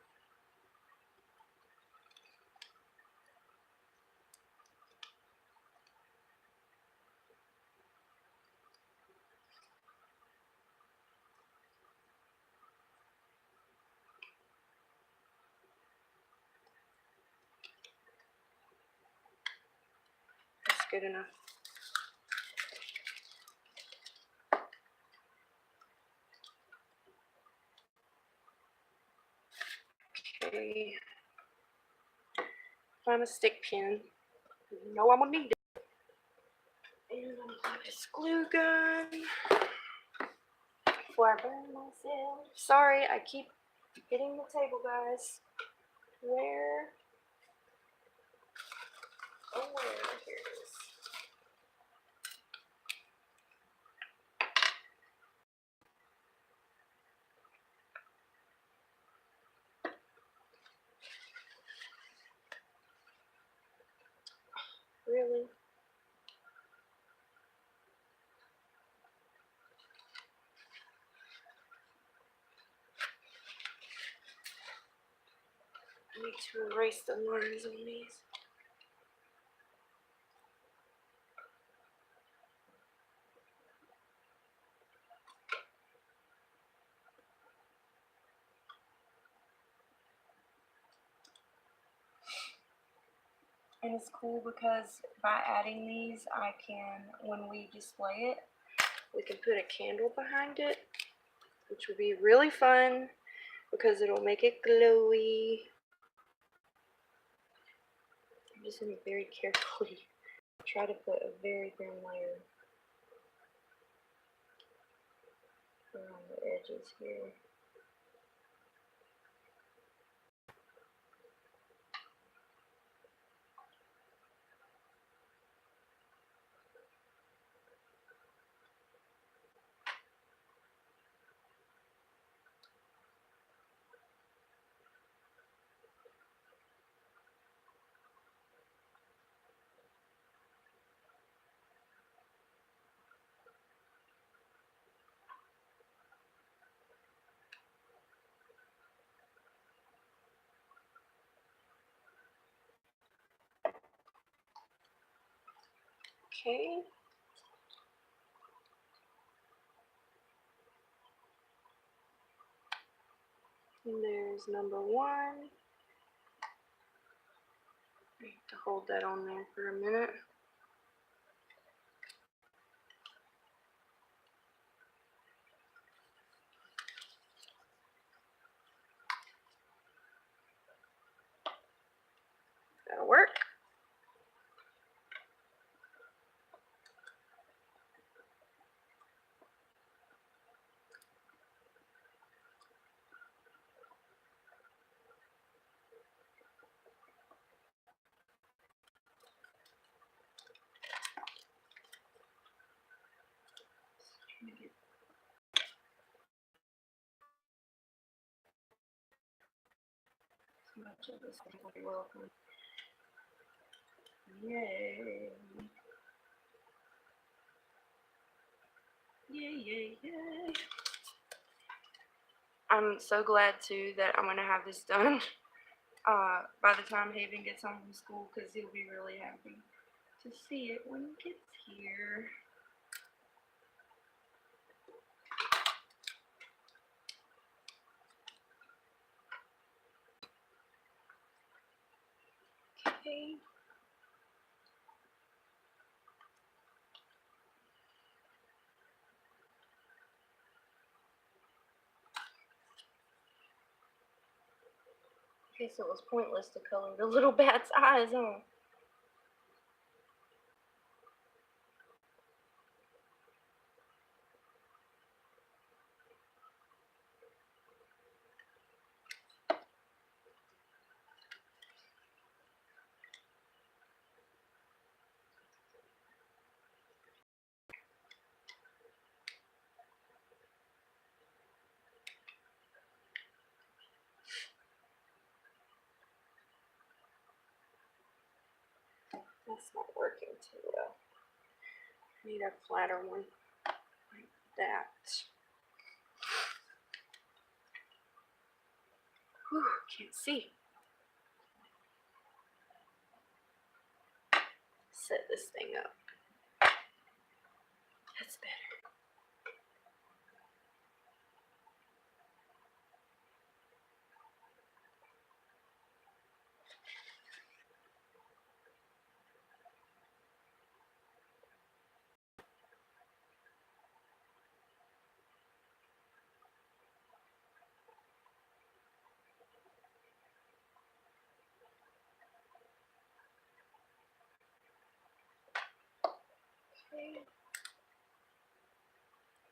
That's good enough. Okay. Find a stick pin. You know I'm gonna need it. And I'm gonna get this glue gun before I burn myself. Sorry, I keep hitting the table, guys. Where? Oh, where? Here it is. Really? I need to erase the lines on these. And it's cool because by adding these, I can, when we display it, we can put a candle behind it, which would be really fun because it'll make it glowy. I'm just going to very carefully try to put a very thin layer around the edges here. Okay. And there's number 1. I have to hold that on there for a minute. That'll work. Much of this will be welcome. Yay. Yay, yay, yay. I'm so glad too that I'm going to have this done by the time Haven gets home from school, because he'll be really happy to see it when he gets here. Okay. Okay, so it was pointless to color the little bat's eyes, huh? That's not working too well. I need a flatter one like that. Whew, can't see. Set this thing up. That's better.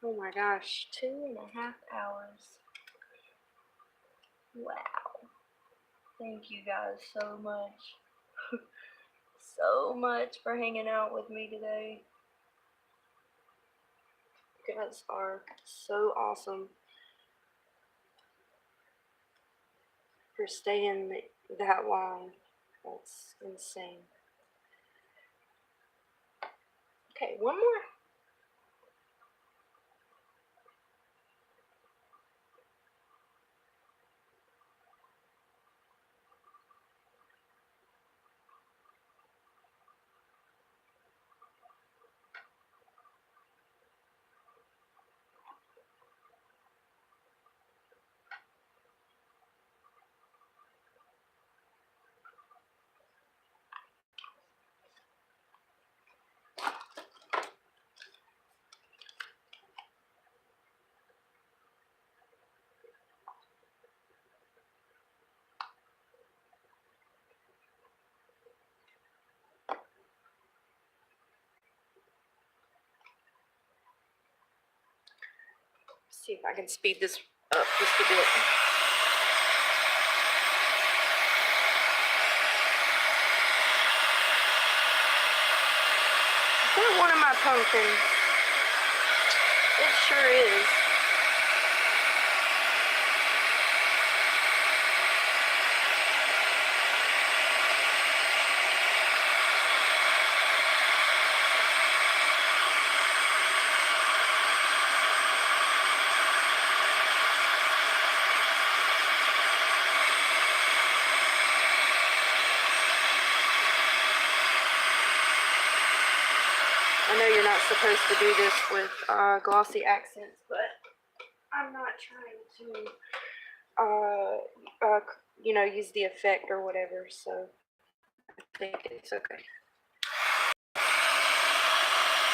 Oh my gosh, 2.5 hours. Wow. Thank you guys so much. So much for hanging out with me today. You guys are so awesome for staying that long. That's insane. Okay, one more. See if I can speed this up just a bit. Is that one of my pumpkins? It sure is. I know you're not supposed to do this with glossy accents, but I'm not trying to, use the effect or whatever, so I think it's okay.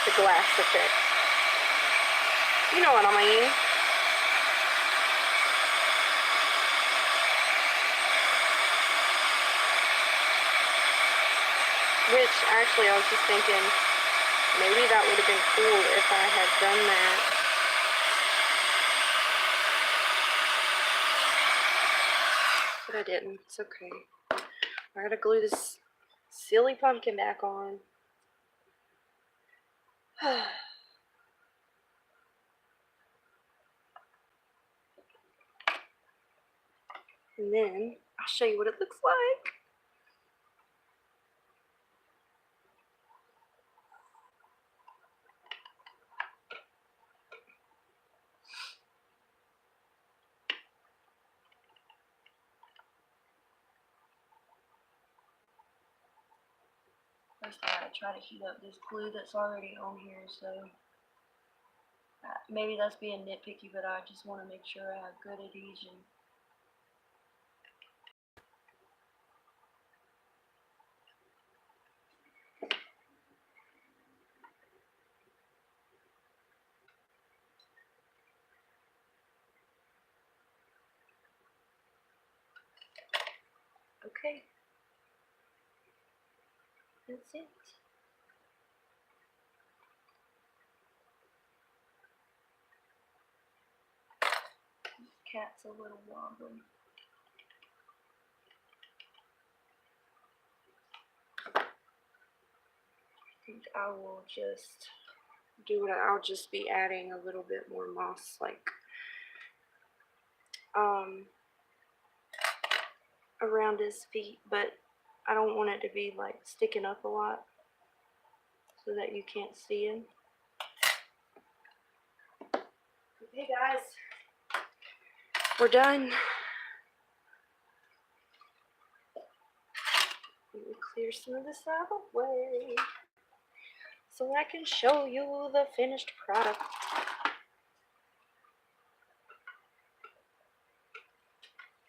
The glass effect. You know what I mean. Which, actually, I was just thinking, maybe that would have been cool if I had done that. But I didn't. It's okay. I gotta glue this silly pumpkin back on. And then I'll show you what it looks like. first I gotta try to heat up this glue that's already on here, so maybe that's being nitpicky, but I just want to make sure I have good adhesion. Okay, that's it. This cat's a little wobbly. I think I will just do it. I'll just be adding a little bit more moss, like around his feet, but I don't want it to be like sticking up a lot so that you can't see him. Okay guys, we're done. Let me clear some of this out of the way so I can show you the finished product.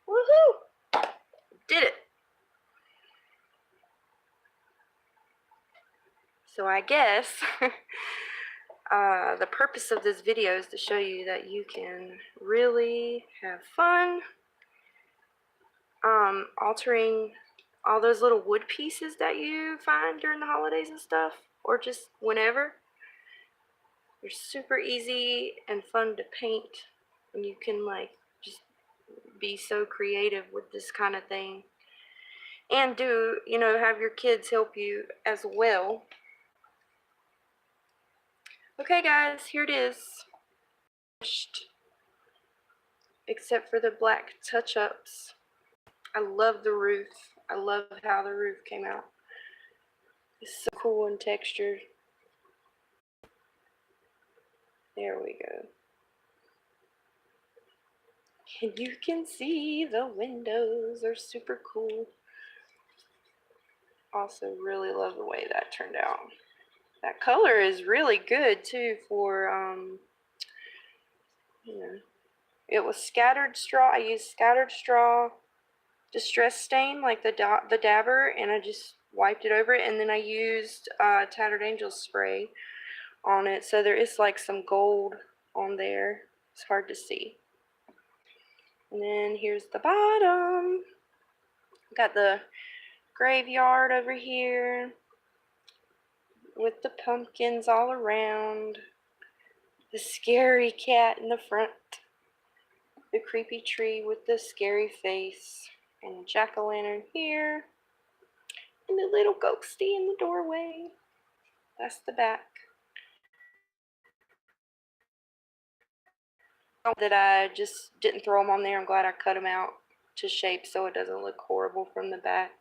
Woohoo! Did it! So I guess the purpose of this video is to show you that you can really have fun altering all those little wood pieces that you find during the holidays and stuff, or just whenever. They're super easy and fun to paint, and you can like just be so creative with this kind of thing, and do, you know, have your kids help you as well. Okay guys, here it is, except for the black touch-ups. I love the roof. I love how the roof came out. It's so cool and textured. There we go. And you can see the windows are super cool. Also really love the way that turned out. That color is really good too for, you know, it was scattered straw. I used scattered straw distress stain, like the dabber, and I just wiped it over it, and then I used Tattered Angel spray on it, so there is like some gold on there. It's hard to see. And then here's the bottom. Got the graveyard over here with the pumpkins all around, the scary cat in the front, the creepy tree with the scary face, and a jack-o'-lantern here, and the little ghosty in the doorway. That's the back. That I just didn't throw them on there. I'm glad I cut them out to shape so it doesn't look horrible from the back.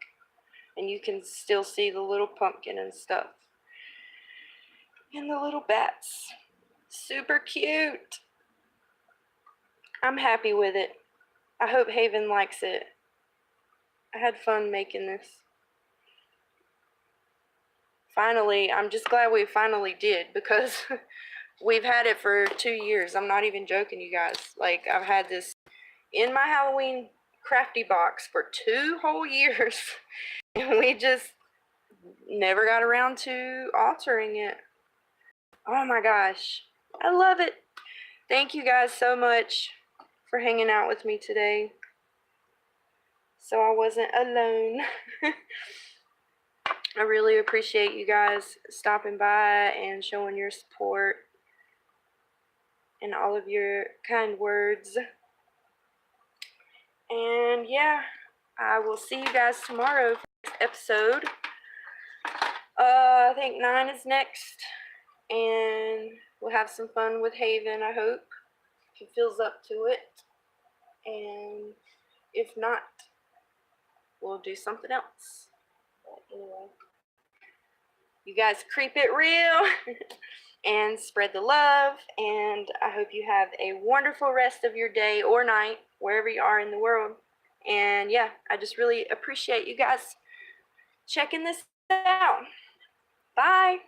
And you can still see the little pumpkin and stuff. And the little bats. Super cute. I'm happy with it. I hope Haven likes it. I had fun making this. Finally, I'm just glad we finally did, because we've had it for 2 years. I'm not even joking, you guys. Like, I've had this in my Halloween crafty box for 2 whole years. And we just never got around to altering it. Oh my gosh. I love it. Thank you guys so much for hanging out with me today, so I wasn't alone. I really appreciate you guys stopping by and showing your support and all of your kind words. And yeah, I will see you guys tomorrow for the next episode. I think 9 is next, and we'll have some fun with Haven, I hope. If he feels up to it. And if not, we'll do something else. But anyway, you guys keep it real and spread the love, and I hope you have a wonderful rest of your day or night, wherever you are in the world. And yeah, I just really appreciate you guys checking this out. Bye.